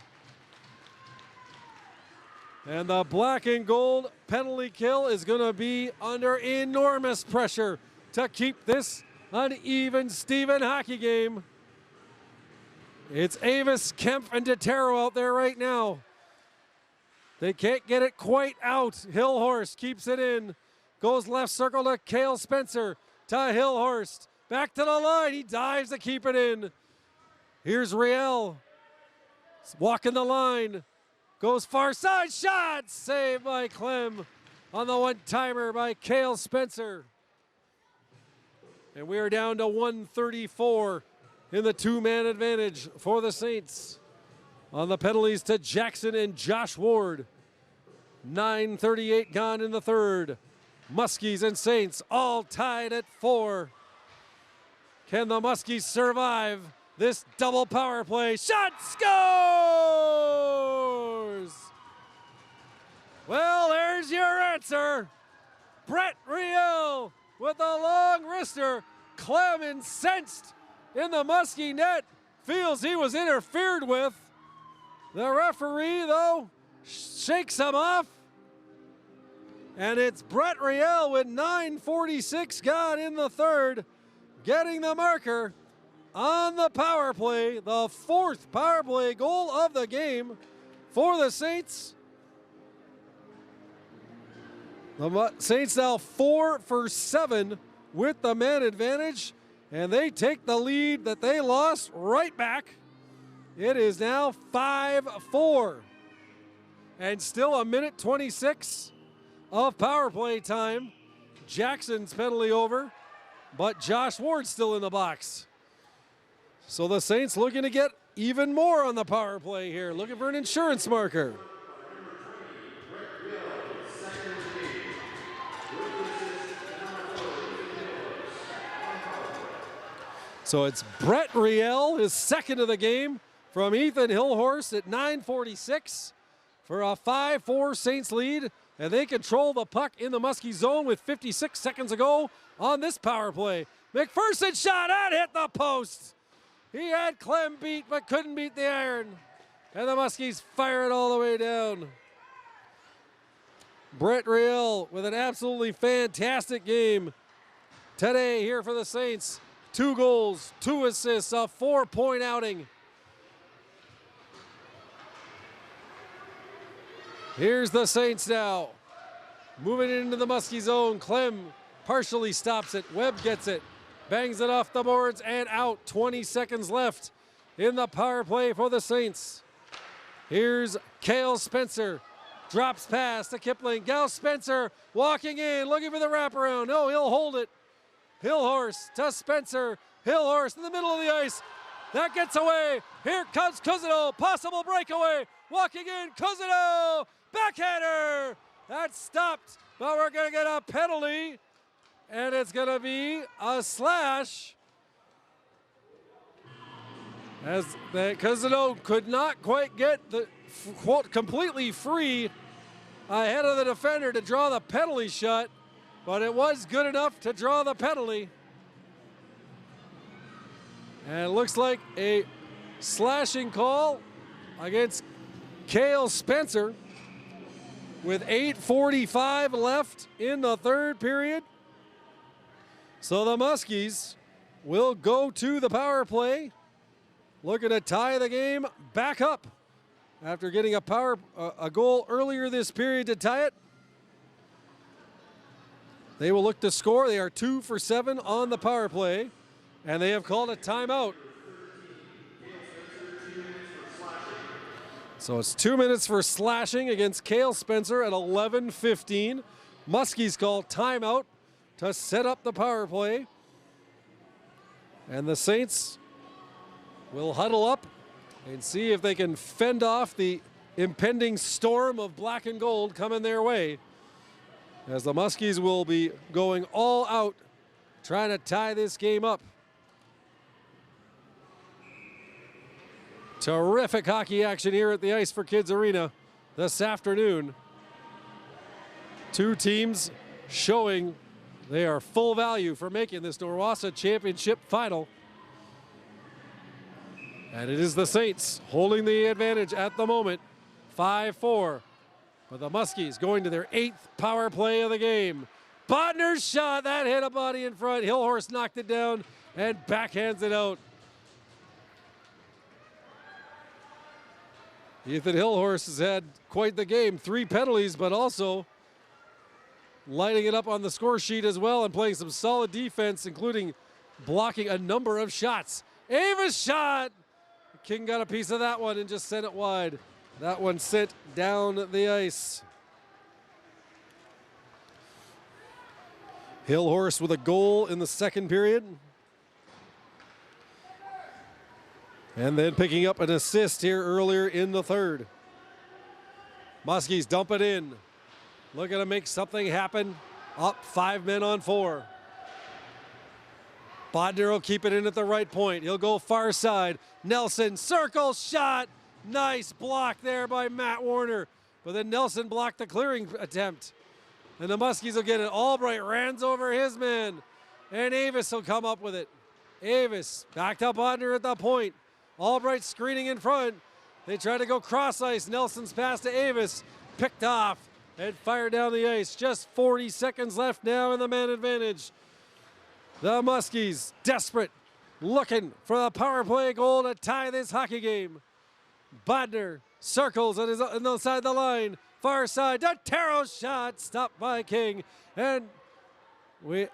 And the black and gold penalty kill is going to be under enormous pressure to keep this an even Steven hockey game. It's Avis, Kemp, and Deterro out there right now. They can't get it quite out. Hillhorst keeps it in. Goes left circle to Cale Spencer. To Hillhorst. Back to the line. He dives to keep it in. Here's Riel. Walking the line. Goes far side shot. Saved by Clem on the one-timer by Cale Spencer. And we are down to 134 in the two-man advantage for the Saints. On the penalties to Jackson and Josh Ward. 9:38 gone in the third. Muskies and Saints all tied at 4. Can the Muskies survive this double power play? Shot, scores! Well, there's your answer. Brett Riel with a long wrister. Clem, incensed in the Muskie net, feels he was interfered with. The referee, though, shakes him off. And it's Brett Riel with 9:46 gone in the third, getting the marker on the power play, the fourth power play goal of the game for the Saints. The Saints now 4 for 7 with the man advantage, and they take the lead that they lost right back. It is now 5-4, and still a minute 26 of power play time. Jackson's penalty over, but Josh Ward still in the box. So the Saints looking to get even more on the power play here. Looking for an insurance marker. So it's Brett Riel, his second of the game, from Ethan Hillhorst at 9:46 for a 5-4 Saints lead. And they control the puck in the Muskie zone with 56 seconds to go on this power play. McPherson shot, that hit the post. He had Clem beat but couldn't beat the iron. And the Muskies fire it all the way down. Brett Riel with an absolutely fantastic game today here for the Saints. 2 goals, 2 assists, a 4-point outing. Here's the Saints now. Moving into the Muskie zone. Clem partially stops it. Webb gets it. Bangs it off the boards and out. 20 seconds left in the power play for the Saints. Here's Cale Spencer. Drops pass to Kipling. Gal Spencer walking in, looking for the wraparound. No, he'll hold it. Hillhorst to Spencer. Hillhorst in the middle of the ice. That gets away. Here comes Cousineau. Possible breakaway. Walking in, Cousineau. Backhander. That's stopped, but we're going to get a penalty. And it's going to be a slash. As Cousineau could not quite get the quote completely free ahead of the defender to draw the penalty shot, but it was good enough to draw the penalty. And it looks like a slashing call against Cale Spencer with 8:45 left in the third period. So the Muskies will go to the power play, looking to tie the game back up after getting a goal earlier this period to tie it. They will look to score. They are 2 for 7 on the power play, and they have called a timeout. So it's 2 minutes for slashing against Cale Spencer at 11:15. Muskies call timeout to set up the power play. And the Saints will huddle up and see if they can fend off the impending storm of black and gold coming their way, as the Muskies will be going all out trying to tie this game up. Terrific hockey action here at the Ice for Kids Arena this afternoon. 2 teams showing they are full value for making this NORWOSSA Championship final. And it is the Saints holding the advantage at the moment, 5-4. But the Muskies going to their 8th power play of the game. Bodner's shot, that hit a body in front. Hillhorst knocked it down and backhands it out. Ethan Hillhorst has had quite the game. 3 penalties, but also lighting it up on the score sheet as well and playing some solid defense, including blocking a number of shots. Ava's shot! King got a piece of that one and just sent it wide. That one sent down the ice. Hillhorst with a goal in the second period. And then picking up an assist here earlier in the third. Muskies dump it in. Looking to make something happen. Up 5 men on 4. Bodner will keep it in at the right point. He'll go far side. Nelson, circle shot. Nice block there by Matt Warner. But then Nelson blocked the clearing attempt. And the Muskies will get it. Albright runs over his man. And Avis will come up with it. Avis back to Bodner at the point. Albright screening in front. They try to go cross ice. Nelson's pass to Avis. Picked off and fired down the ice. Just 40 seconds left now in the man advantage. The Muskies desperate, looking for the power play goal to tie this hockey game. Bodner circles on the side of the line. Far side, Dotero's shot, stopped by King. And the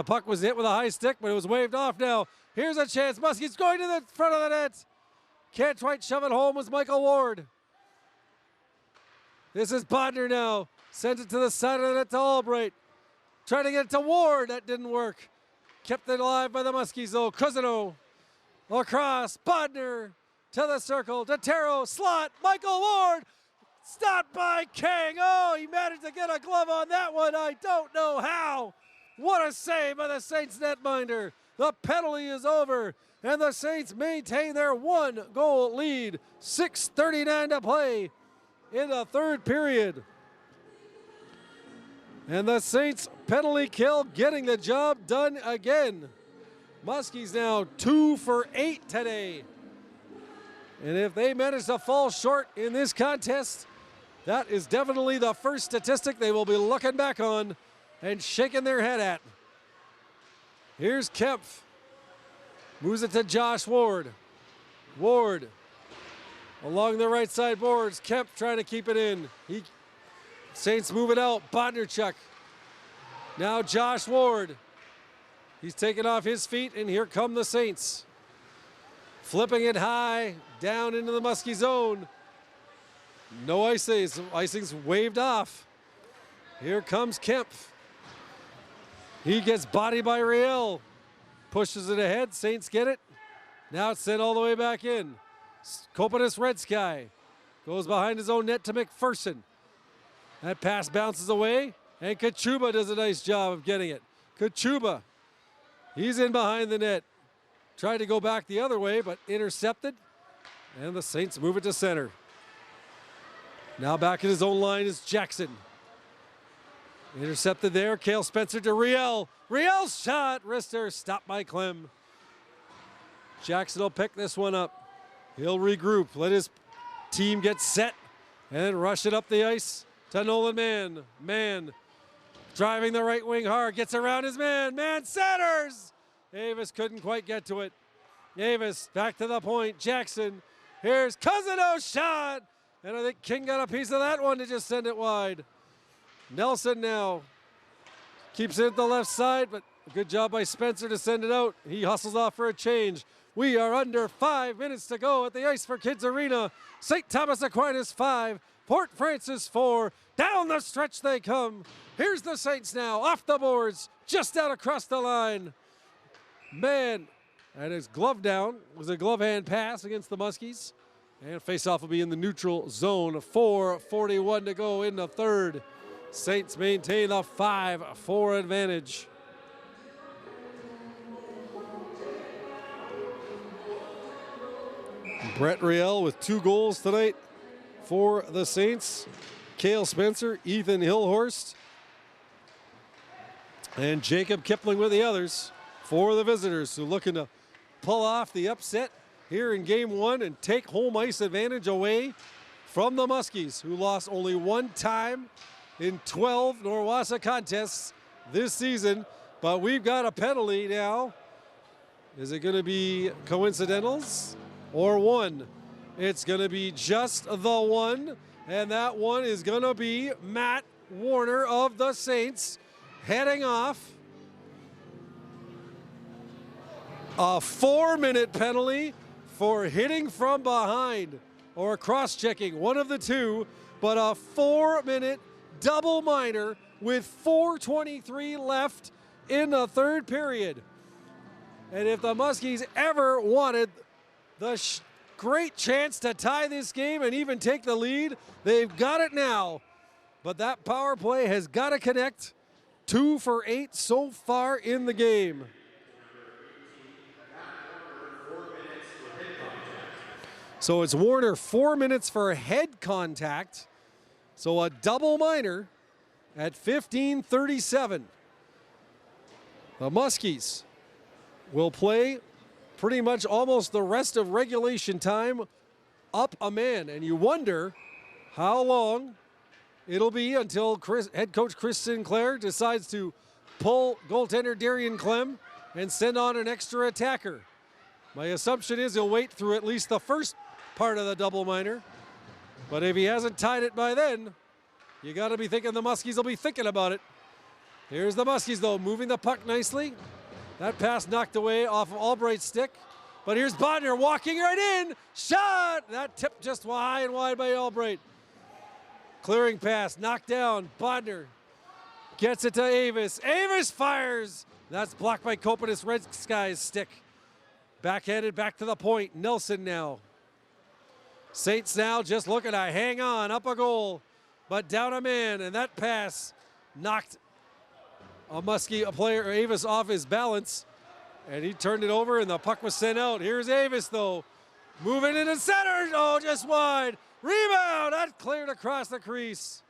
puck was hit with a high stick, but it was waved off now. Here's a chance. Muskies going to the front of the net. Can't quite shove it home was Michael Ward. This is Bodner now. Sent it to the side of the net to Albright. Trying to get it to Ward. That didn't work. Kept it alive by the Muskies though. Cousineau across, Bodner to the circle, to Taro, slot, Michael Ward, stopped by Kang. Oh, he managed to get a glove on that one. I don't know how. What a save by the Saints netminder. The penalty is over, and the Saints maintain their 1-goal lead. 6:39 to play in the third period. And the Saints penalty kill getting the job done again. Muskies now 2 for 8 today. And if they manage to fall short in this contest, that is definitely the first statistic they will be looking back on and shaking their head at. Here's Kempf. Moves it to Josh Ward. Ward along the right side boards. Kempf trying to keep it in. Saints move it out. Bodnerchuk. Now Josh Ward. He's taken off his feet, and here come the Saints. Flipping it high, down into the Muskie zone. No icings. Icing's waved off. Here comes Kempf. He gets bodied by Riel. Pushes it ahead. Saints get it. Now it's sent all the way back in. Kopanis Red Sky goes behind his own net to McPherson. That pass bounces away, and Kachuba does a nice job of getting it. Kachuba, he's in behind the net. Tried to go back the other way, but intercepted, and the Saints move it to center. Now back in his own line is Jackson. Intercepted there, Cale Spencer to Riel. Riel's shot, wrister, stopped by Clem. Jackson will pick this one up. He'll regroup, let his team get set, and then rush it up the ice to Nolan Mann. Mann driving the right wing hard, gets around his man. Mann centers! Avis couldn't quite get to it. Avis back to the point. Jackson, here's Cousino's shot! And I think King got a piece of that one to just send it wide. Nelson now keeps it at the left side, but a good job by Spencer to send it out. He hustles off for a change. We are under 5 minutes to go at the Ice for Kids Arena. St. Thomas Aquinas 5, Port Francis 4. Down the stretch they come. Here's the Saints now, off the boards, just out across the line. Man, and his glove down. It was a glove hand pass against the Muskies. And faceoff will be in the neutral zone. 4:41 to go in the third. Saints maintain a 5-4 advantage. Brett Riel with 2 goals tonight for the Saints. Cale Spencer, Ethan Hillhorst, and Jacob Kipling with the others for the visitors, who looking to pull off the upset here in game 1 and take home ice advantage away from the Muskies, who lost only 1 time in 12 NORWOSSA contests this season. But we've got a penalty now. Is it going to be coincidentals or one? It's going to be just the one, and that one is going to be Matt Warner of the Saints heading off. A 4-minute penalty for hitting from behind or cross-checking, one of the two, but a 4-minute double minor with 4:23 left in the third period. And if the Muskies ever wanted the great chance to tie this game and even take the lead, they've got it now. But that power play has got to connect. 2 for 8 so far in the game. So it's Warner, 4 minutes for head contact. So a double minor at 15:37. The Muskies will play pretty much almost the rest of regulation time up a man. And you wonder how long it'll be until head coach Chris Sinclair decides to pull goaltender Darian Clem and send on an extra attacker. My assumption is he'll wait through at least the first part of the double minor. But if he hasn't tied it by then, you got to be thinking the Muskies will be thinking about it. Here's the Muskies, though, moving the puck nicely. That pass knocked away off of Albright's stick. But here's Bodner walking right in. Shot! That tipped just high and wide by Albright. Clearing pass, knocked down. Bodner gets it to Avis. Avis fires! That's blocked by Kopanis Red Sky's stick. Backhanded back to the point. Nelson now. Saints now just looking to hang on, up a goal, but down a man, and that pass knocked a player, Avis, off his balance, and he turned it over, and the puck was sent out. Here's Avis, though, moving into center. Oh, just wide. Rebound. That cleared across the crease.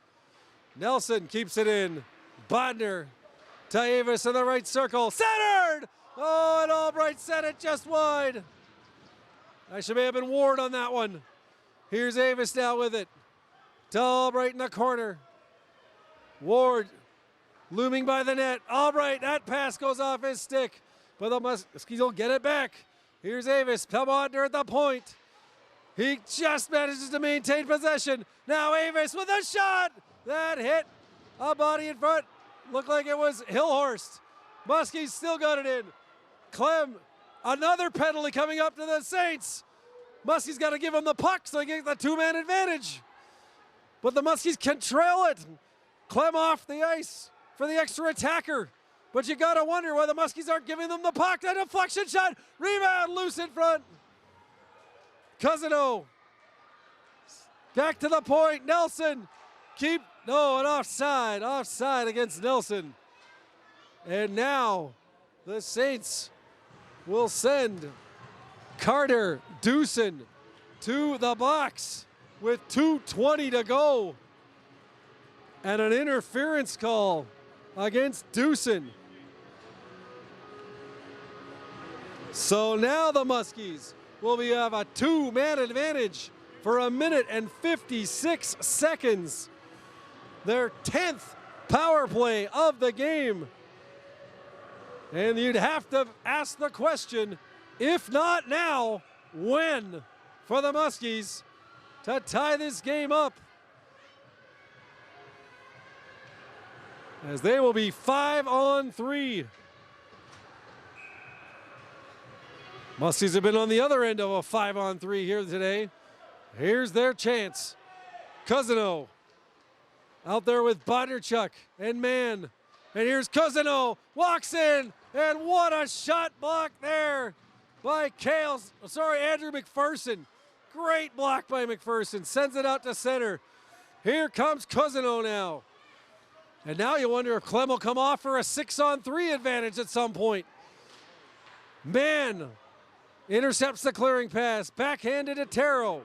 Nelson keeps it in. Bodner to Avis in the right circle. Centered. Oh, and Albright set it just wide. Actually may have been Ward on that one. Here's Avis now with it. To Albright in the corner. Ward looming by the net. Albright, that pass goes off his stick. But the Muskies will get it back. Here's Avis. Pelmonder at the point. He just manages to maintain possession. Now Avis with a shot. That hit a body in front. Looked like it was Hillhorst. Muskies still got it in. Clem, another penalty coming up to the Saints. Muskies got to give him the puck so they get the two-man advantage. But the Muskies can trail it. Clem off the ice for the extra attacker. But you got to wonder why the Muskies aren't giving them the puck. That deflection shot. Rebound loose in front. Cousino. Back to the point. Nelson. An offside. Offside against Nelson. And now the Saints will send Carter Dewson to the box with 2:20 to go. And an interference call against Dewson. So now the Muskies will have a two-man advantage for 1 minute and 56 seconds. Their 10th power play of the game. And you'd have to ask the question, if not now, when for the Muskies to tie this game up? As they will be 5-on-3. Muskies have been on the other end of a 5-on-3 here today. Here's their chance. Cousino out there with Bondarchuk and Mann. And here's Cousino, walks in, and what a shot block there by Andrew McPherson. Great block by McPherson, sends it out to center. Here comes Cousino now. And now you wonder if Clem will come off for a 6-on-3 advantage at some point. Mann intercepts the clearing pass, backhanded to Taro.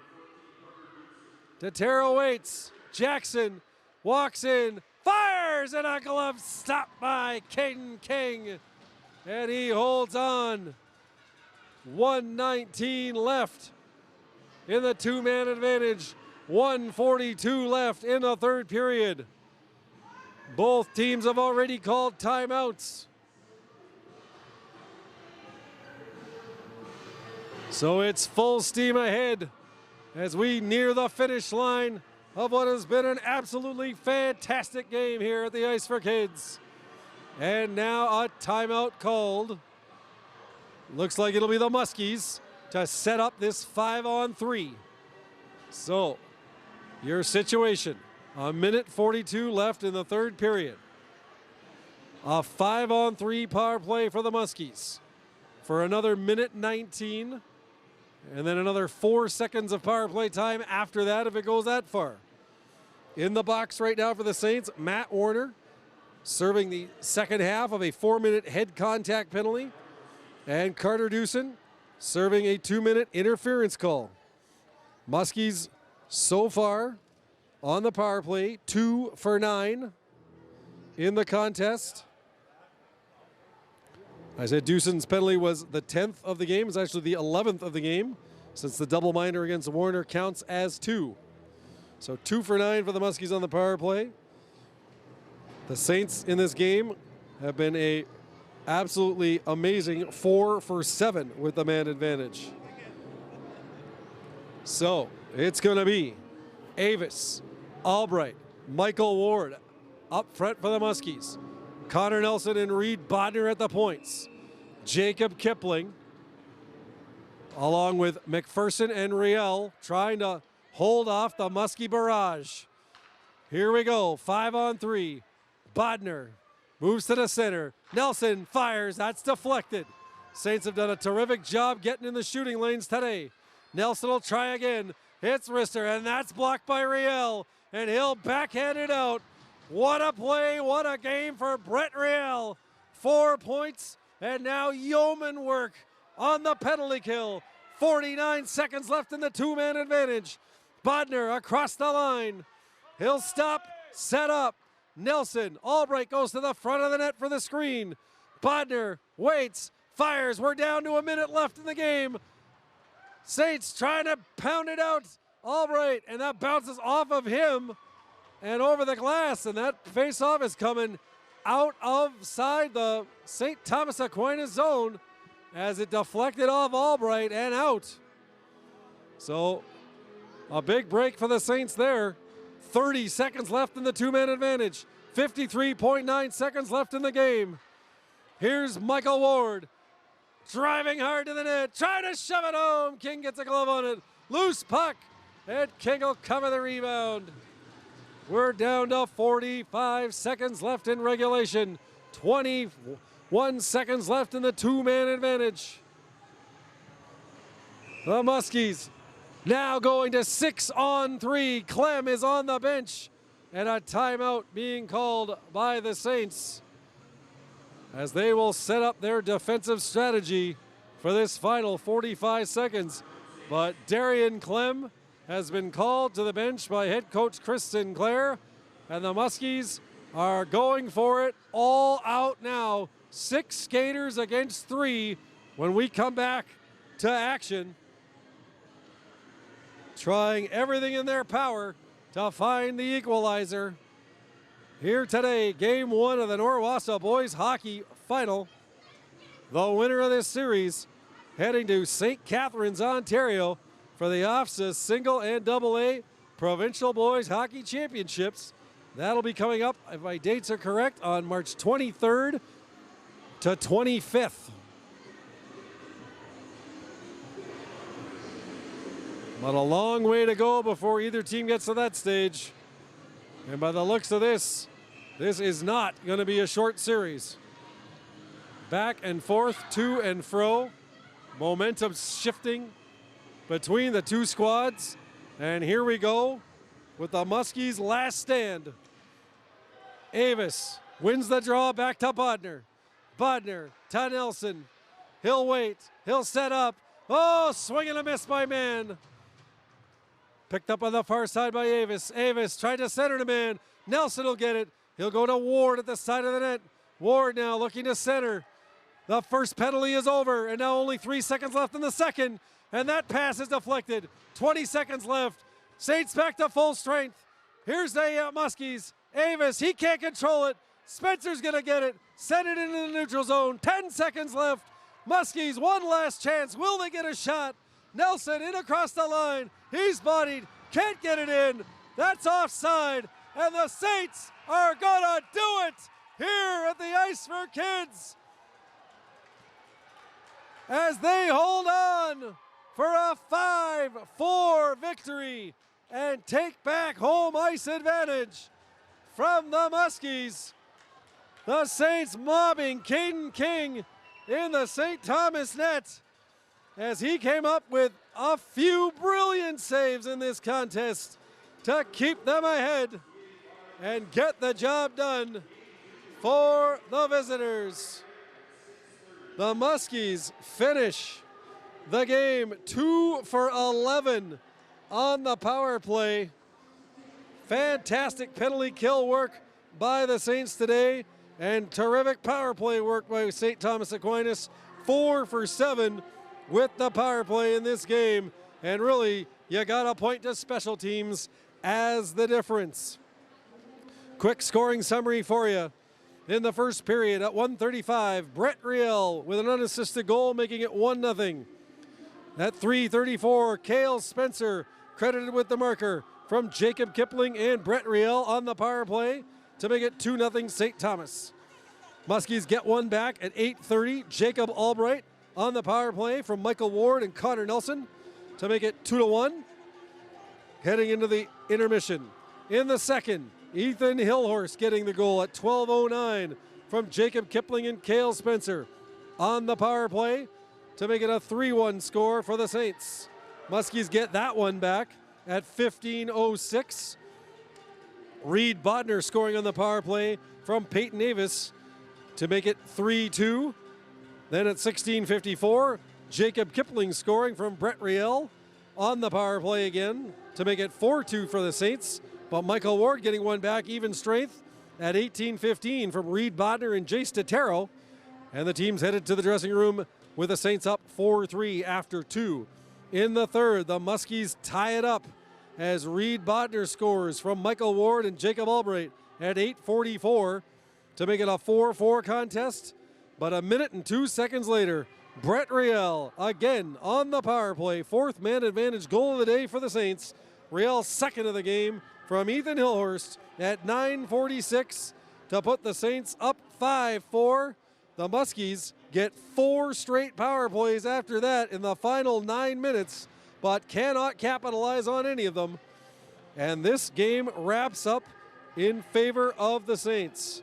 Taro waits, Jackson walks in, fires, and a glove stopped by Caden King. And he holds on. 1:19 left in the two-man advantage. 1:42 left in the third period. Both teams have already called timeouts. So it's full steam ahead as we near the finish line of what has been an absolutely fantastic game here at the Ice for Kids. And now a timeout called. Looks like it'll be the Muskies to set up this 5-on-3. So, your situation, 1 minute 42 left in the third period. A 5-on-3 power play for the Muskies for another 1:19, and then another 4 seconds of power play time after that if it goes that far. In the box right now for the Saints, Matt Warner serving the second half of a 4-minute head contact penalty, and Carter Dewson serving a 2-minute interference call. Muskies so far on the power play, 2 for 9 in the contest. I said Dewson's penalty was the 10th of the game. It's actually the 11th of the game, since the double minor against Warner counts as 2. So 2 for 9 for the Muskies on the power play. The Saints in this game have been a absolutely amazing 4 for 7 with the man advantage. So it's going to be Avis, Albright, Michael Ward up front for the Muskies. Connor Nelson and Reed Bodner at the points. Jacob Kipling, along with McPherson and Riel, trying to hold off the Muskie barrage. Here we go, 5-on-3. Bodner moves to the center. Nelson fires, that's deflected. Saints have done a terrific job getting in the shooting lanes today. Nelson will try again. Hits wrister, and that's blocked by Riel, and he'll backhand it out. What a play, what a game for Brett Riel. 4 points, and now yeoman work on the penalty kill. 49 seconds left in the two-man advantage. Bodner across the line. He'll stop, set up. Nelson, Albright goes to the front of the net for the screen. Bodner waits, fires. We're down to a minute left in the game. Saints trying to pound it out. Albright, and that bounces off of him and over the glass, and that face-off is coming out of side the St. Thomas Aquinas zone as it deflected off Albright and out. So a big break for the Saints there. 30 seconds left in the two-man advantage. 53.9 seconds left in the game. Here's Michael Ward driving hard to the net, trying to shove it home. King gets a glove on it. Loose puck, and King will cover the rebound. We're down to 45 seconds left in regulation. 21 seconds left in the two-man advantage. The Muskies now going to 6-on-3. Clem is on the bench, and a timeout being called by the Saints as they will set up their defensive strategy for this final 45 seconds. But Darian Clem has been called to the bench by head coach Chris Sinclair, and the Muskies are going for it all out now. 6 skaters against 3 when we come back to action, trying everything in their power to find the equalizer. Here today, game 1 of the NORWOSSA boys hockey final. The winner of this series heading to St. Catharines, Ontario for the OFSA single and double A provincial boys hockey championships. That'll be coming up, if my dates are correct, on March 23rd to 25th. But a long way to go before either team gets to that stage. And by the looks of this is not going to be a short series. Back and forth, to and fro. Momentum shifting between the two squads. And here we go with the Muskies' last stand. Avis wins the draw back to Bodner. Bodner to Nelson. He'll wait. He'll set up. Oh, swing and a miss by Mann. Picked up on the far side by Avis. Avis tried to center to man. Nelson will get it. He'll go to Ward at the side of the net. Ward now looking to center. The first penalty is over, and now only 3 seconds left in the second, and that pass is deflected. 20 seconds left. Saints back to full strength. Here's the Muskies. Avis, he can't control it. Spencer's going to get it. Send it into the neutral zone. 10 seconds left. Muskies, one last chance. Will they get a shot? Nelson in across the line. He's bodied. Can't get it in. That's offside. And the Saints are going to do it here at the Ice for Kids as they hold on for a 5-4 victory and take back home ice advantage from the Muskies. The Saints mobbing Caden King in the St. Thomas net as he came up with a few brilliant saves in this contest to keep them ahead and get the job done for the visitors. The Muskies finish the game 2 for 11 on the power play. Fantastic penalty kill work by the Saints today, and terrific power play work by St. Thomas Aquinas. 4 for 7 with the power play in this game, and really you got to point to special teams as the difference. Quick scoring summary for you. In the first period at 1:35, Brett Riel with an unassisted goal, making it 1-0. At 3:34, Cale Spencer credited with the marker from Jacob Kipling and Brett Riel on the power play to make it 2-0 St. Thomas. Muskies get one back at 8:30. Jacob Albright on the power play from Michael Ward and Connor Nelson to make it 2-1. Heading into the intermission. In the second, Ethan Hillhorst getting the goal at 12:09 from Jacob Kipling and Cale Spencer. on the power play to make it a 3-1 score for the Saints. Muskies get that one back at 15:06. Reed Bodner scoring on the power play from Peyton Avis to make it 3-2. Then at 16:54, Jacob Kipling scoring from Brett Riel on the power play again to make it 4-2 for the Saints. But Michael Ward getting one back, even strength, at 18:15 from Reed Bodner and Jace Totero. And the team's headed to the dressing room with the Saints up 4-3 after 2. In the third, the Muskies tie it up as Reed Bodner scores from Michael Ward and Jacob Albright at 8:44 to make it a 4-4 contest. But a minute and 2 seconds later, Brett Riel again on the power play. Fourth man advantage goal of the day for the Saints. Riel's second of the game from Ethan Hillhurst at 9:46 to put the Saints up 5-4. The Muskies get 4 straight power plays after that in the final 9 minutes, but cannot capitalize on any of them. And this game wraps up in favor of the Saints.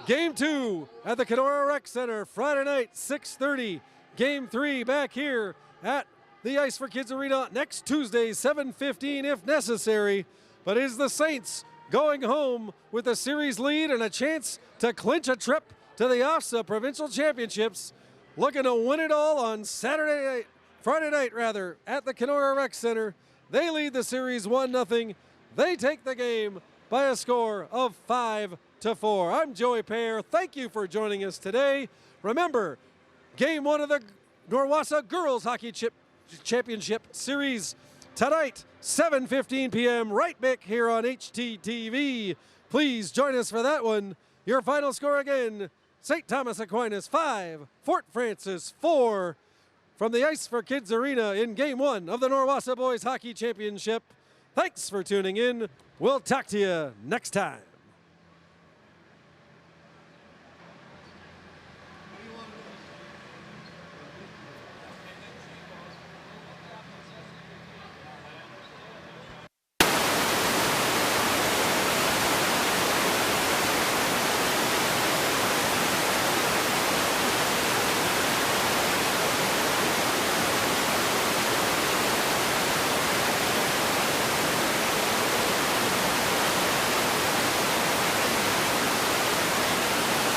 Game 2 at the Kenora Rec Center, Friday night, 6:30. Game 3 back here at the Ice for Kids Arena next Tuesday, 7:15 if necessary. But it is the Saints going home with a series lead and a chance to clinch a trip to the OFSA Provincial Championships, looking to win it all on Friday night at the Kenora Rec Center. They lead the series 1-0. They take the game by a score of 5-4. I'm Joey Pear. Thank you for joining us today. Remember, Game 1 of the NORWOSSA Girls Hockey Championship Series tonight, 7:15 p.m. right back here on HTTV. Please join us for that one. Your final score again, St. Thomas Aquinas 5, Fort Francis 4 from the Ice for Kids Arena in Game 1 of the NORWOSSA Boys Hockey Championship. Thanks for tuning in. We'll talk to you next time.